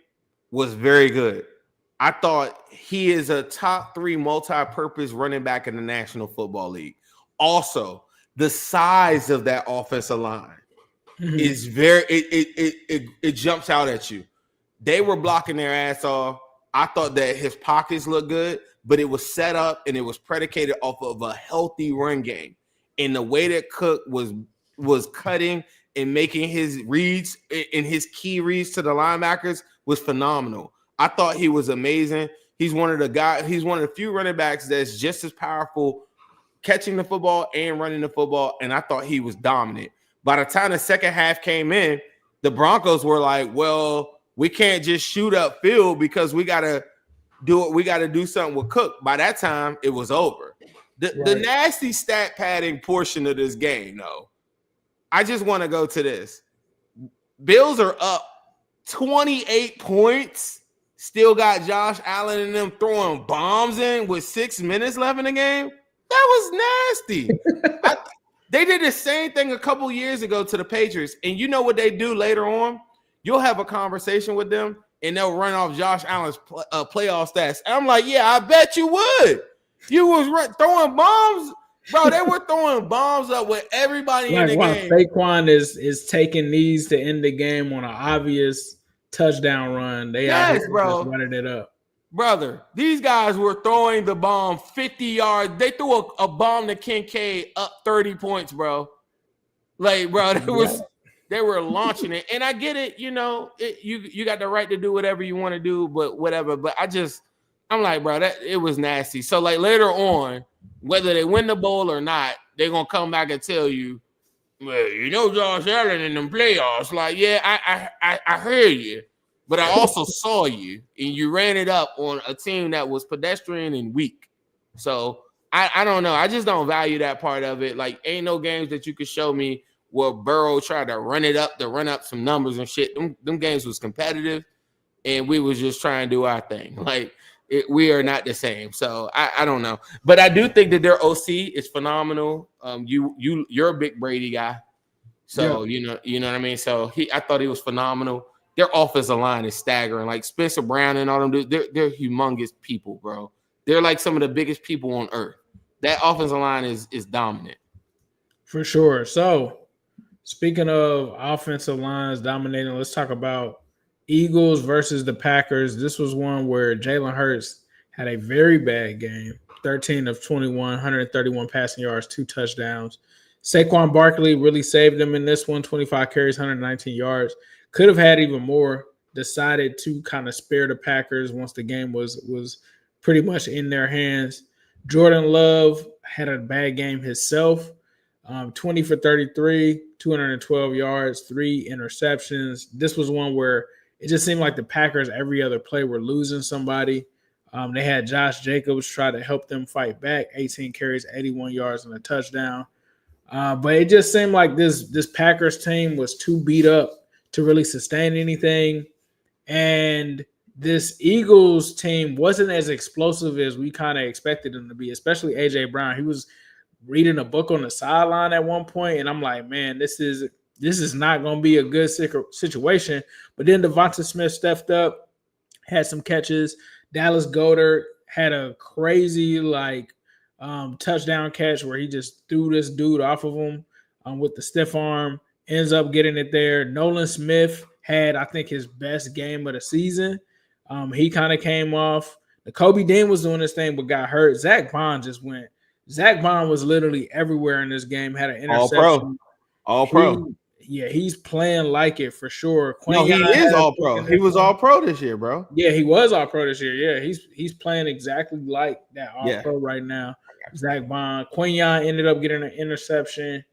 was very good. I thought he is a top 3 multi-purpose running back in the National Football League. Also, the size of that offensive line is it jumps out at you. They were blocking their ass off. I thought that his pockets looked good, but it was set up and it was predicated off of a healthy run game. And the way that Cook was cutting and making his reads and his key reads to the linebackers was phenomenal. I thought he was amazing. He's one of the few running backs that's just as powerful catching the football and running the football. And I thought he was dominant. By the time the second half came in, the Broncos were like, well, we can't just shoot up field because we got to do something with Cook. By that time, it was over. The nasty stat padding portion of this game, though, I just want to go to this. Bills are up 28 points. Still got Josh Allen and them throwing bombs in with 6 minutes left in the game. That was nasty. They did the same thing a couple years ago to the Patriots. And you know what they do later on? You'll have a conversation with them, and they'll run off Josh Allen's playoff stats. And I'm like, yeah, I bet you would. You was throwing bombs. Bro, they were throwing bombs up with everybody in the game. Saquon is taking these to end the game on an obvious touchdown run. They are just running it up. Brother, these guys were throwing the bomb 50 yards. They threw a bomb to Kincaid up 30 points, bro. Like, bro, they were launching it. And I get it, you got the right to do whatever you want to do, but whatever. But I'm like, bro, it was nasty. So, like, later on, whether they win the bowl or not, they're going to come back and tell you, well, Josh Allen in them playoffs. Like, yeah, I heard you. But I also saw you, and you ran it up on a team that was pedestrian and weak. So, I don't know. I just don't value that part of it. Like, ain't no games that you could show me where Burrow tried to run up some numbers and shit. Them games was competitive, and we was just trying to do our thing. Like, we are not the same. So, I don't know. But I do think that their OC is phenomenal. You're a big Brady guy. So, yeah. You know what I mean? So, I thought he was phenomenal. Their offensive line is staggering. Like Spencer Brown and all them dudes, they're humongous people, bro. They're like some of the biggest people on earth. That offensive line is dominant. For sure. So, speaking of offensive lines dominating, let's talk about Eagles versus the Packers. This was one where Jalen Hurts had a very bad game. 13 of 21, 131 passing yards, 2 touchdowns. Saquon Barkley really saved them in this one, 25 carries, 119 yards. Could have had even more. Decided to kind of spare the Packers once the game was pretty much in their hands. Jordan Love had a bad game himself. 20 for 33, 212 yards, 3 interceptions. This was one where it just seemed like the Packers every other play were losing somebody. They had Josh Jacobs try to help them fight back, 18 carries, 81 yards, and a touchdown. But it just seemed like this Packers team was too beat up to really sustain anything. And this Eagles team wasn't as explosive as we kind of expected them to be, especially A.J. Brown. He was reading a book on the sideline at one point, and I'm like, man, this is this is not going to be a good situation. But then Devonta Smith stepped up, had some catches. Dallas Goedert had a crazy touchdown catch where he just threw this dude off of him with the stiff arm, ends up getting it there. Nolan Smith had, I think, his best game of the season. He kind of came off. The Kobe Dean was doing this thing but got hurt. Zach Bond just went. Zach Bond was literally everywhere in this game, had an interception. All pro. Yeah, he's playing like it for sure. No, he is all pro. He was all pro this year, bro. Yeah, he was all pro this year. Yeah, he's playing exactly like that all pro right now. Zach Bond. Quinyon ended up getting an interception.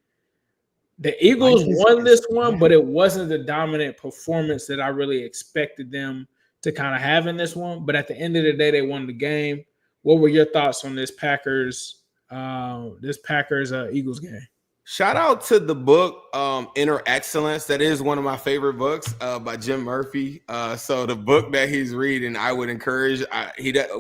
The Eagles won this one, but it wasn't the dominant performance that I really expected them to kind of have in this one. But at the end of the day, they won the game. What were your thoughts on this Packers Eagles game? Shout out to the book Inner Excellence. That is one of my favorite books by Jim Murphy. So the book that he's reading, I would encourage.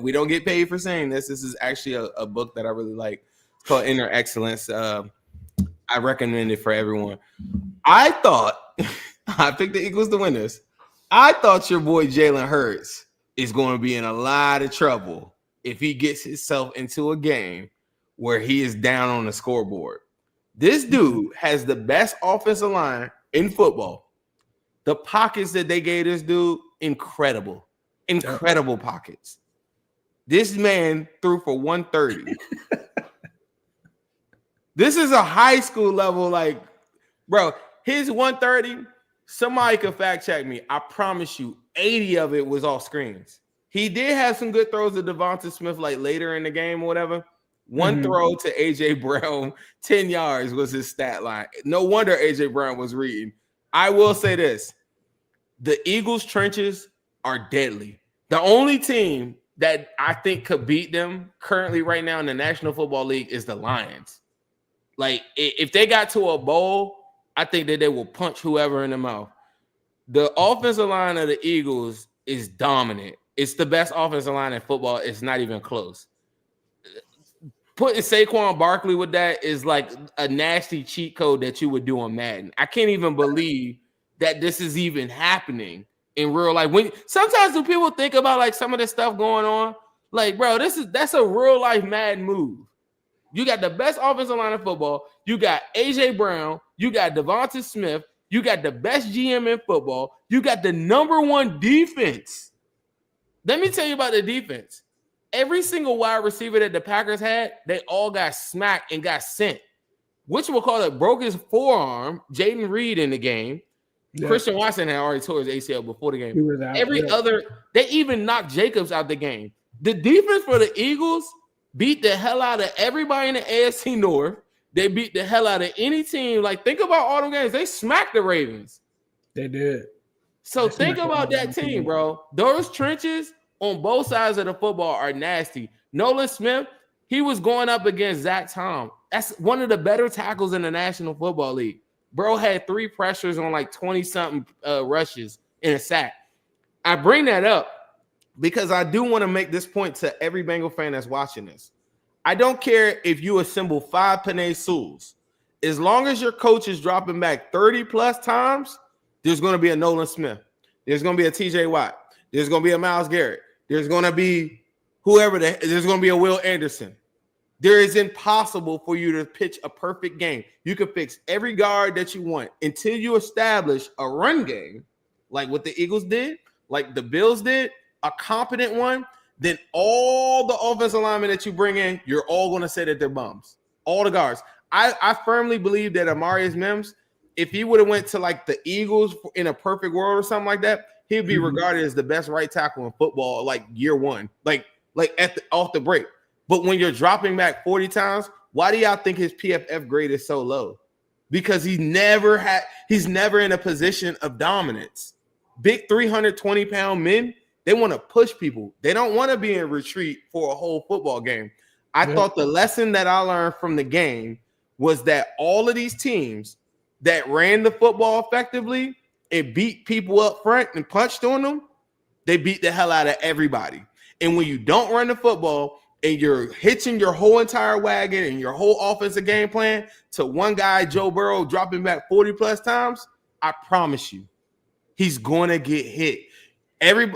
We don't get paid for saying this. This is actually a book that I really like. It's called Inner Excellence. I recommend it for everyone. I thought I picked the Eagles to win this. I thought your boy Jalen Hurts is going to be in a lot of trouble if he gets himself into a game where he is down on the scoreboard. This dude has the best offensive line in football. The pockets that they gave this dude, incredible pockets. This man threw for 130. This is a high school level, bro, his 130, somebody could fact check me. I promise you, 80 of it was off screens. He did have some good throws to Devonta Smith later in the game or whatever. One throw to A.J. Brown, 10 yards was his stat line. No wonder A.J. Brown was reading. I will say this. The Eagles' trenches are deadly. The only team that I think could beat them currently right now in the National Football League is the Lions. If they got to a bowl, I think that they will punch whoever in the mouth. The offensive line of the Eagles is dominant. It's the best offensive line in football. It's not even close. Putting Saquon Barkley with that is like a nasty cheat code that you would do on Madden. I can't even believe that this is even happening in real life. Sometimes when people think about some of this stuff going on, bro, that's a real life Madden move. You got the best offensive line in football. You got A.J. Brown. You got Devonta Smith. You got the best GM in football. You got the number one defense. Let me tell you about the defense. Every single wide receiver that the Packers had, they all got smacked and got sent. Which we'll call it broke his forearm. Jaden Reed in the game. Yeah. Christian Watson had already tore his ACL before the game. He was out, they even knocked Jacobs out the game. The defense for the Eagles beat the hell out of everybody in the AFC North. They beat the hell out of any team. Think about all the games. They smacked the Ravens. They did. So think about that team, bro. Those trenches on both sides of the football are nasty. Nolan Smith, he was going up against Zach Tom. That's one of the better tackles in the National Football League. Bro had 3 pressures on 20-something rushes in a sack. I bring that up because I do want to make this point to every Bengal fan that's watching this. I don't care if you assemble 5 Panay Sewells. As long as your coach is dropping back 30-plus times, there's going to be a Nolan Smith. There's going to be a T.J. Watt. There's going to be a Myles Garrett. There's going to be there's going to be a Will Anderson. There is impossible for you to pitch a perfect game. You can fix every guard that you want until you establish a run game, like what the Eagles did, like the Bills did, a competent one. Then all the offensive linemen that you bring in, you're all going to say that they're bums. All the guards. I firmly believe that Amarius Mims, if he would have went to the Eagles in a perfect world or something like that, he'd be regarded as the best right tackle in football year one, off the break. But when you're dropping back 40 times, why do y'all think his PFF grade is so low? Because he's never in a position of dominance. Big 320-pound men, they want to push people. They don't want to be in retreat for a whole football game. I thought the lesson that I learned from the game was that all of these teams that ran the football effectively and beat people up front and punched on them, they beat the hell out of everybody. And when you don't run the football and you're hitching your whole entire wagon and your whole offensive game plan to one guy, Joe Burrow, dropping back 40 plus times, I promise you, he's going to get hit.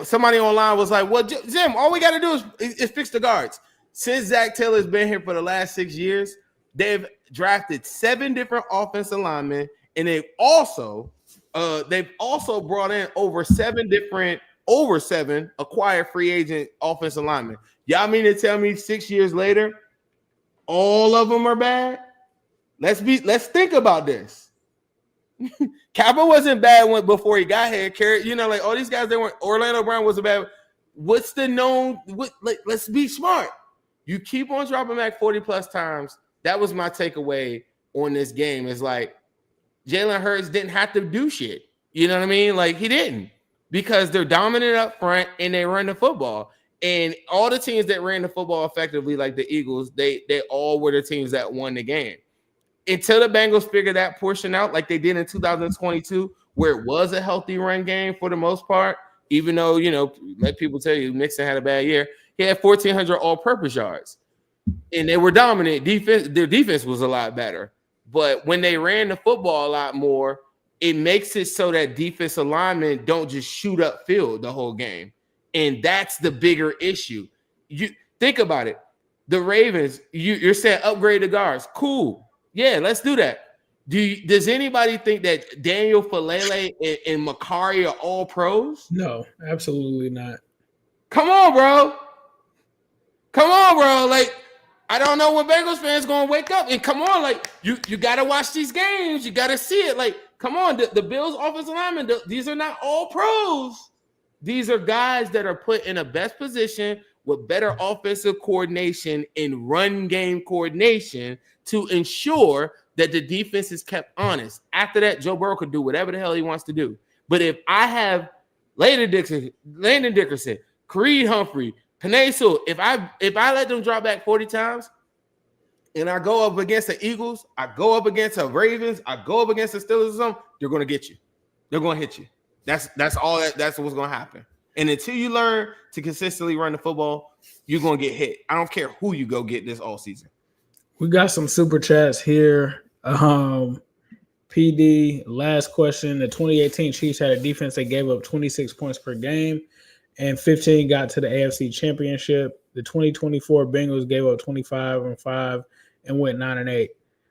Somebody online was like, well, Zim, all we got to do is fix the guards. Since Zach Taylor's been here for the last 6 years, they've drafted 7 different offensive linemen, and they've also brought in over 7 acquired free agent offensive linemen. Y'all mean to tell me 6 years later, all of them are bad? Let's think about this. Kappa wasn't bad before he got here. Like all these guys, they weren't. Orlando Brown wasn't bad. What's the known? Let's be smart. You keep on dropping back 40 plus times. That was my takeaway on this game. Is like Jalen Hurts didn't have to do shit. You know what I mean? Like he didn't, because they're dominant up front and they run the football. And all the teams that ran the football effectively, like the Eagles, they all were the teams that won the game. Until the Bengals figure that portion out, like they did in 2022, where it was a healthy run game for the most part, even though, let people tell you, Mixon had a bad year. He had 1,400 all-purpose yards, and they were dominant. Their defense was a lot better. But when they ran the football a lot more, it makes it so that defensive linemen don't just shoot up field the whole game. And that's the bigger issue. You think about it. The Ravens, you're saying upgrade the guards. Cool. Yeah, let's do that. Does anybody think that Daniel Falele and Makari are all pros? No, absolutely not. Come on, bro. Like, I don't know when Bengals fans going to wake up. And come on, like, you got to watch these games. You got to see it. Like, come on. The Bills offensive linemen, these are not all pros. These are guys that are put in a best position with better offensive coordination and run game coordination to ensure that the defense is kept honest. After that, Joe Burrow could do whatever the hell he wants to do. But if I have Landon Dickerson, Creed Humphrey, Penei Sewell, if I let them drop back 40 times and I go up against the Eagles, I go up against the Ravens, I go up against the Steelers or something, they're going to get you. They're going to hit you. That's all. That's what's going to happen. And until you learn to consistently run the football, you're going to get hit. I don't care who you go get this all season. We got some super chats here. PD, last question. The 2018 Chiefs had a defense that gave up 26 points per game and 15 got to the AFC Championship. The 2024 Bengals gave up 25-5 and went 9-8.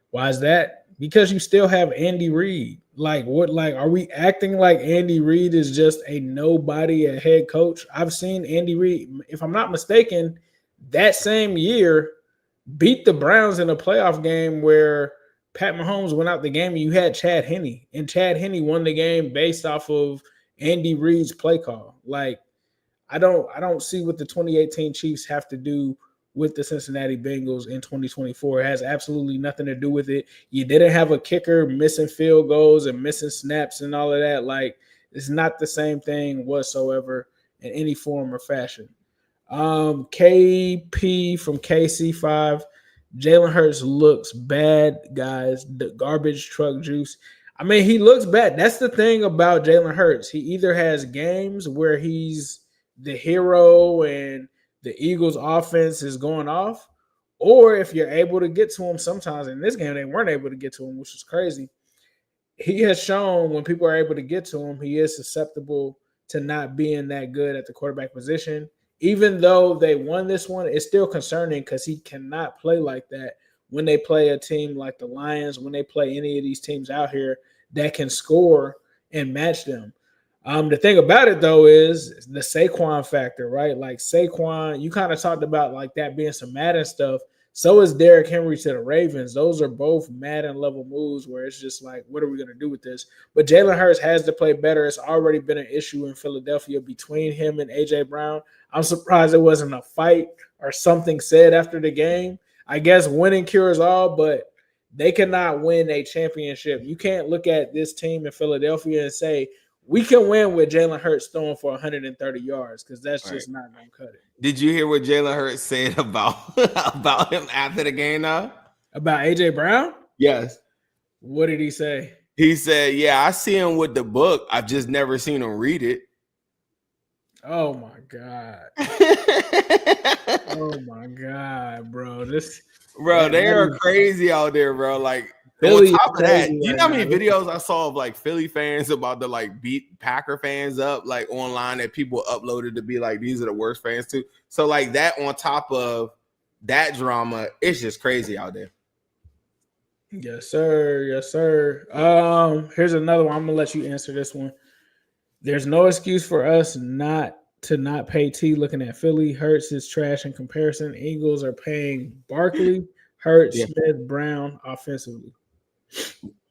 Why is that? Because you still have Andy Reid. Like, what? Like, are we acting like Andy Reid is just a nobody at head coach? I've seen Andy Reid, if I'm not mistaken, that same year beat the Browns in a playoff game where Pat Mahomes went out the game and you had Chad Henne. And Chad Henne won the game based off of Andy Reid's play call. Like, I don't see what the 2018 Chiefs have to do with the Cincinnati Bengals in 2024. It has absolutely nothing to do with it. You didn't have a kicker missing field goals and missing snaps and all of that. Like, it's not the same thing whatsoever in any form or fashion. KP from KC5, Jalen Hurts looks bad, guys. The garbage truck juice. I mean, he looks bad. That's the thing about Jalen Hurts. He either has games where he's the hero and the Eagles offense is going off, or if you're able to get to him sometimes. In this game, they weren't able to get to him, which is crazy. He has shown when people are able to get to him, he is susceptible to not being that good at the quarterback position. Even though they won this one, it's still concerning because he cannot play like that when they play a team like the Lions, when they play any of these teams out here that can score and match them. The thing about it, though, is the Saquon factor, right? Like Saquon, you kind of talked about like that being some Madden stuff. So is Derrick Henry to the Ravens. Those are both Madden-level moves where it's just like, what are we going to do with this? But Jalen Hurts has to play better. It's already been an issue in Philadelphia between him and A.J. Brown. I'm surprised it wasn't a fight or something said after the game. I guess winning cures all, but they cannot win a championship. You can't look at this team in Philadelphia and say, we can win with Jalen Hurts throwing for 130 yards because that's just not going to cut it. Did you hear what Jalen Hurts said about him after the game now? About A.J. Brown? Yes. What did he say? He said, yeah, I see him with the book. I've just never seen him read it. Oh my god. Oh my god, bro. Bro, they are crazy out there, bro. Like on Philly top of that, you right know how many now. videos I saw of like Philly fans about to like beat Packer fans up like online that people uploaded to be like these are the worst fans too. So like that on top of that drama, it's just crazy out there. Yes, sir. Yes, sir. Here's another one. I'm gonna let you answer this one. There's no excuse for us not to pay T. Looking at Philly, Hurts is trash in comparison. Eagles are paying Barkley, Hurts, Smith, Brown offensively.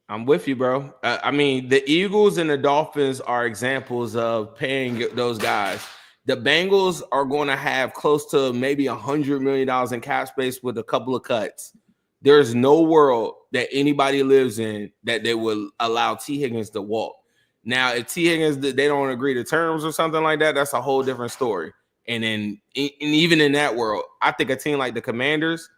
I'm with you, bro. I mean, the Eagles and the Dolphins are examples of paying those guys. The Bengals are going to have close to maybe $100 million in cap space with a couple of cuts. There's no world that anybody lives in that they will allow T. Higgins to walk. Now, if T. Higgins, they don't agree to terms or something like that, that's a whole different story. And then even in that world, I think a team like the Commanders,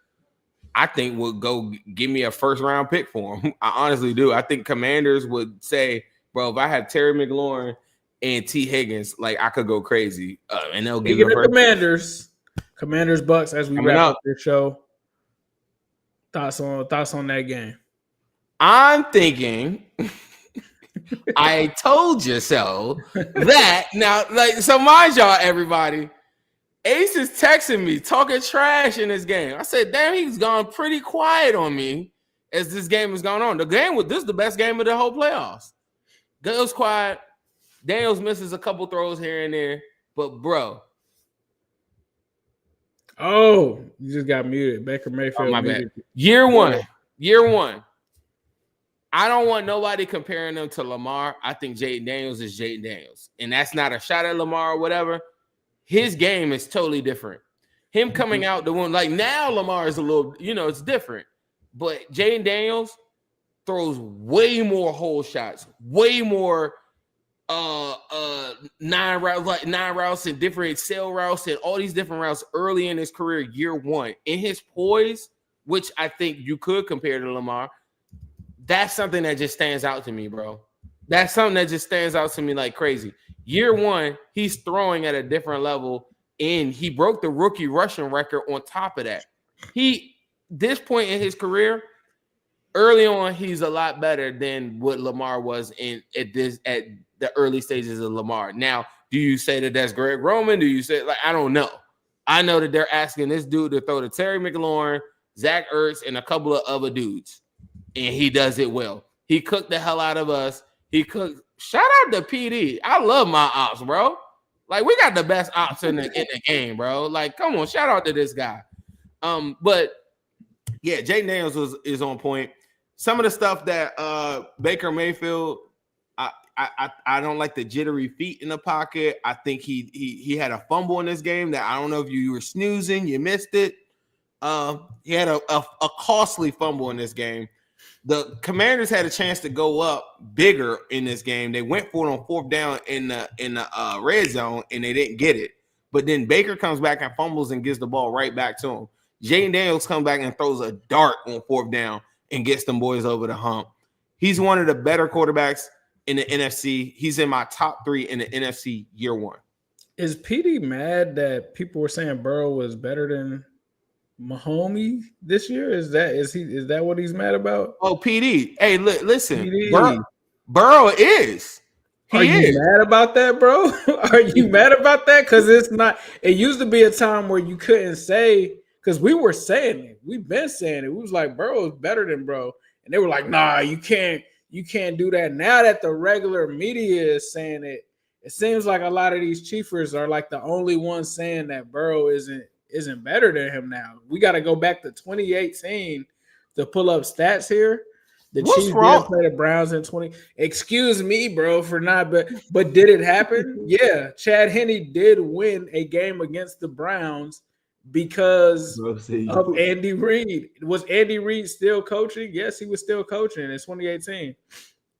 I think would go give me a first-round pick for him. I honestly do. I think Commanders would say, bro, if I have Terry McLaurin and T. Higgins, like I could go crazy. And they'll give you the Commanders, Bucks, as we wrap up this show. Thoughts on that game? I'm thinking I told you so. That now, like, so mind y'all, everybody. Ace is texting me, talking trash in this game. I said, damn, he's gone pretty quiet on me as this game is going on. This is the best game of the whole playoffs. Goes quiet. Daniels misses a couple throws here and there. But, bro. Oh, you just got muted. Baker Mayfield. Oh, my bad. Year one. I don't want nobody comparing them to Lamar. I think Jaden Daniels is Jaden Daniels. And that's not a shot at Lamar or whatever. His game is totally different. Him coming out the one, like now Lamar is a little, it's different. But Jaden Daniels throws way more hole shots, way more nine routes and different sail routes and all these different routes early in his career, year one. In his poise, which I think you could compare to Lamar, that's something that just stands out to me, bro. That's something that just stands out to me like crazy. Year one, he's throwing at a different level, and he broke the rookie rushing record on top of that. This point in his career, early on, he's a lot better than what Lamar was at the early stages of Lamar. Now, do you say that that's Greg Roman? Do you say, like, I don't know. I know that they're asking this dude to throw to Terry McLaurin, Zach Ertz, and a couple of other dudes, and he does it well. He cooked the hell out of us. Shout out to PD. I love my ops, bro. Like, we got the best ops in the game, bro. Like, come on, shout out to this guy. But yeah, Jaden Daniels is on point. Some of the stuff that Baker Mayfield, I don't like the jittery feet in the pocket. I think he had a fumble in this game that I don't know if you were snoozing, you missed it. He had a costly fumble in this game. The Commanders had a chance to go up bigger in this game. They went for it on fourth down in the red zone, and they didn't get it. But then Baker comes back and fumbles and gives the ball right back to him. Jaden Daniels comes back and throws a dart on fourth down and gets them boys over the hump. He's one of the better quarterbacks in the NFC. He's in my top 3 in the NFC year one. Is PD mad that people were saying Burrow was better than Mahomes this year? Is that what he's mad about? Oh, PD. Hey, listen. PD. Burrow is. Are you mad about that, bro? Are you mad about that? Because it's not. It used to be a time where you couldn't say, because we were saying it. We've been saying it. We was like, Burrow is better than bro. And they were like, nah, you can't do that. Now that the regular media is saying it, it seems like a lot of these Chiefers are like the only ones saying that Burrow isn't better than him now. We got to go back to 2018 to pull up stats here. The Chiefs did play the Browns in 20. Excuse me, bro, for not, but did it happen? Yeah, Chad Henne did win a game against the Browns because of Andy Reid. Was Andy Reid still coaching? Yes, he was still coaching in 2018.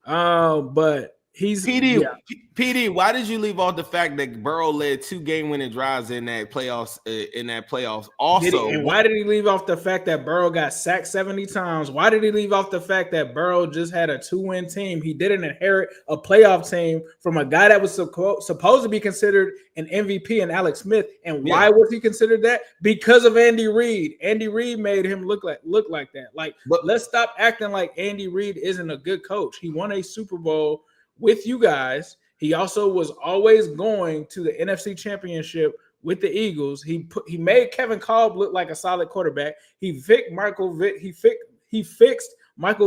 But He's PD. Why did you leave off the fact that Burrow led 2 game-winning drives in that playoffs? Also, and why did he leave off the fact that Burrow got sacked 70 times? Why did he leave off the fact that Burrow just had a 2-win team? He didn't inherit a playoff team from a guy that was supposed to be considered an MVP and Alex Smith. And why was he considered that? Because of Andy Reid. Andy Reid made him look like that. But let's stop acting like Andy Reid isn't a good coach. He won a Super Bowl with you guys. He also was always going to the NFC Championship with the Eagles. He made Kevin Kolb look like a solid quarterback. He fixed Michael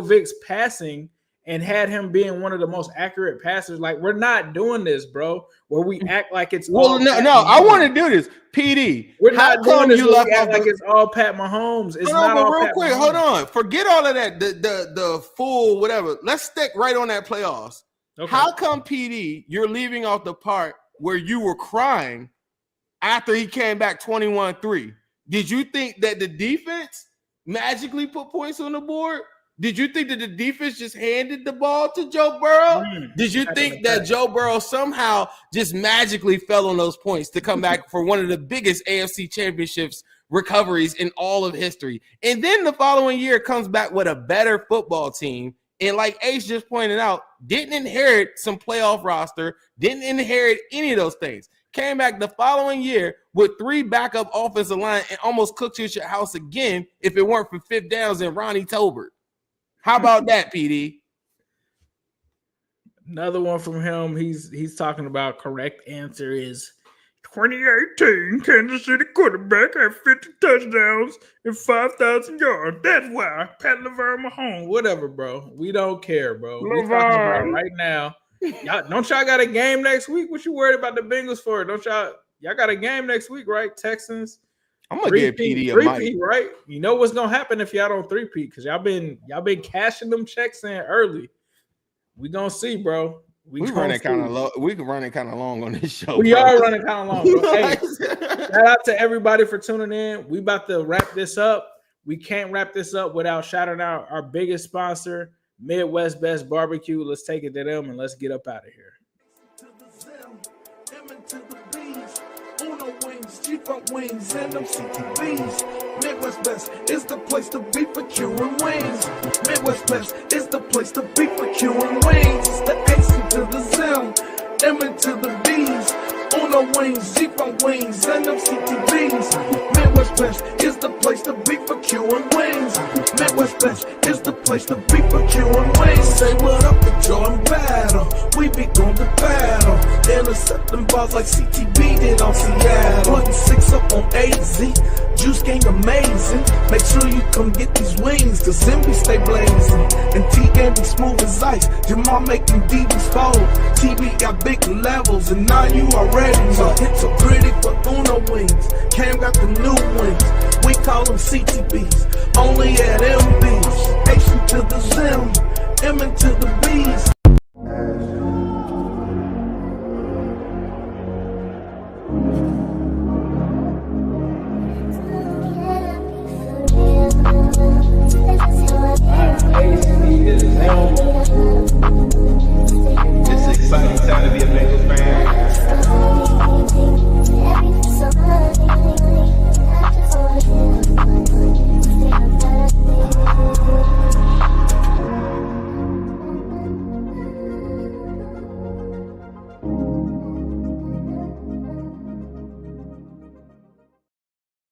Vick's passing and had him being one of the most accurate passers. Like, we're not doing this, bro, where we act like it's no. I want to do this, PD. We're not doing this. We act like it's all Pat Mahomes. It's not all real Pat quick. Mahomes. Hold on. Forget all of that. The full whatever. Let's stick right on that playoffs. Okay. How come, PD, you're leaving off the part where you were crying after he came back 21-3? Did you think that the defense magically put points on the board? Did you think that the defense just handed the ball to Joe Burrow? Did you think that Joe Burrow somehow just magically fell on those points to come back for one of the biggest AFC championships recoveries in all of history? And then the following year comes back with a better football team. And like Ace just pointed out, didn't inherit some playoff roster, didn't inherit any of those things. Came back the following year with 3 backup offensive line and almost cooked you at your house again if it weren't for 5th downs and Ronnie Tolbert. How about that, PD? Another one from him. He's talking about correct answer is 2018 Kansas City quarterback had 50 touchdowns and 5,000 yards. That's why Pat Mahomes. Whatever, bro. We don't care, bro. We're talking about right now. Don't y'all got a game next week? What you worried about the Bengals for? Don't y'all got a game next week, right? Texans. I'm gonna give PD a mic, right? You know what's gonna happen if y'all don't 3-peat, because y'all been cashing them checks in early. We gonna see, bro. We running kind of low. We can run it kind of long on this show. We are running kind of long. Bro. Hey, shout out to everybody for tuning in. We about to wrap this up. We can't wrap this up without shouting out our biggest sponsor, Midwest Best Barbecue. Let's take it to them and let's get up out of here. G-Funk wings and them CTVs. Midwest Best is the place to be for queuing wings. Midwest Best is the place to be for queuing wings. It's the AC to the Zim, M into the B's. Uno wings, G-Funk wings and them CTVs. Midwest Best is the place to be for queuing wings. Midwest Best is the place to be for queuing wings. Say what up to Jordan Battle. We be going to battle. Intercepting balls like CTB did on Seattle. Putting 6 up on AZ. Juice gang amazing. Make sure you come get these wings, cause Zimby stay blazing. And T-Game be smooth as ice. Jamal making DBs fold. TV got big levels, and now you already know. Hits so pretty for Uno wings. Cam got the new wings. We call them CTBs. Only at MBs. H to the Zim, M into the B's. It's an exciting time to be a Bengals fan.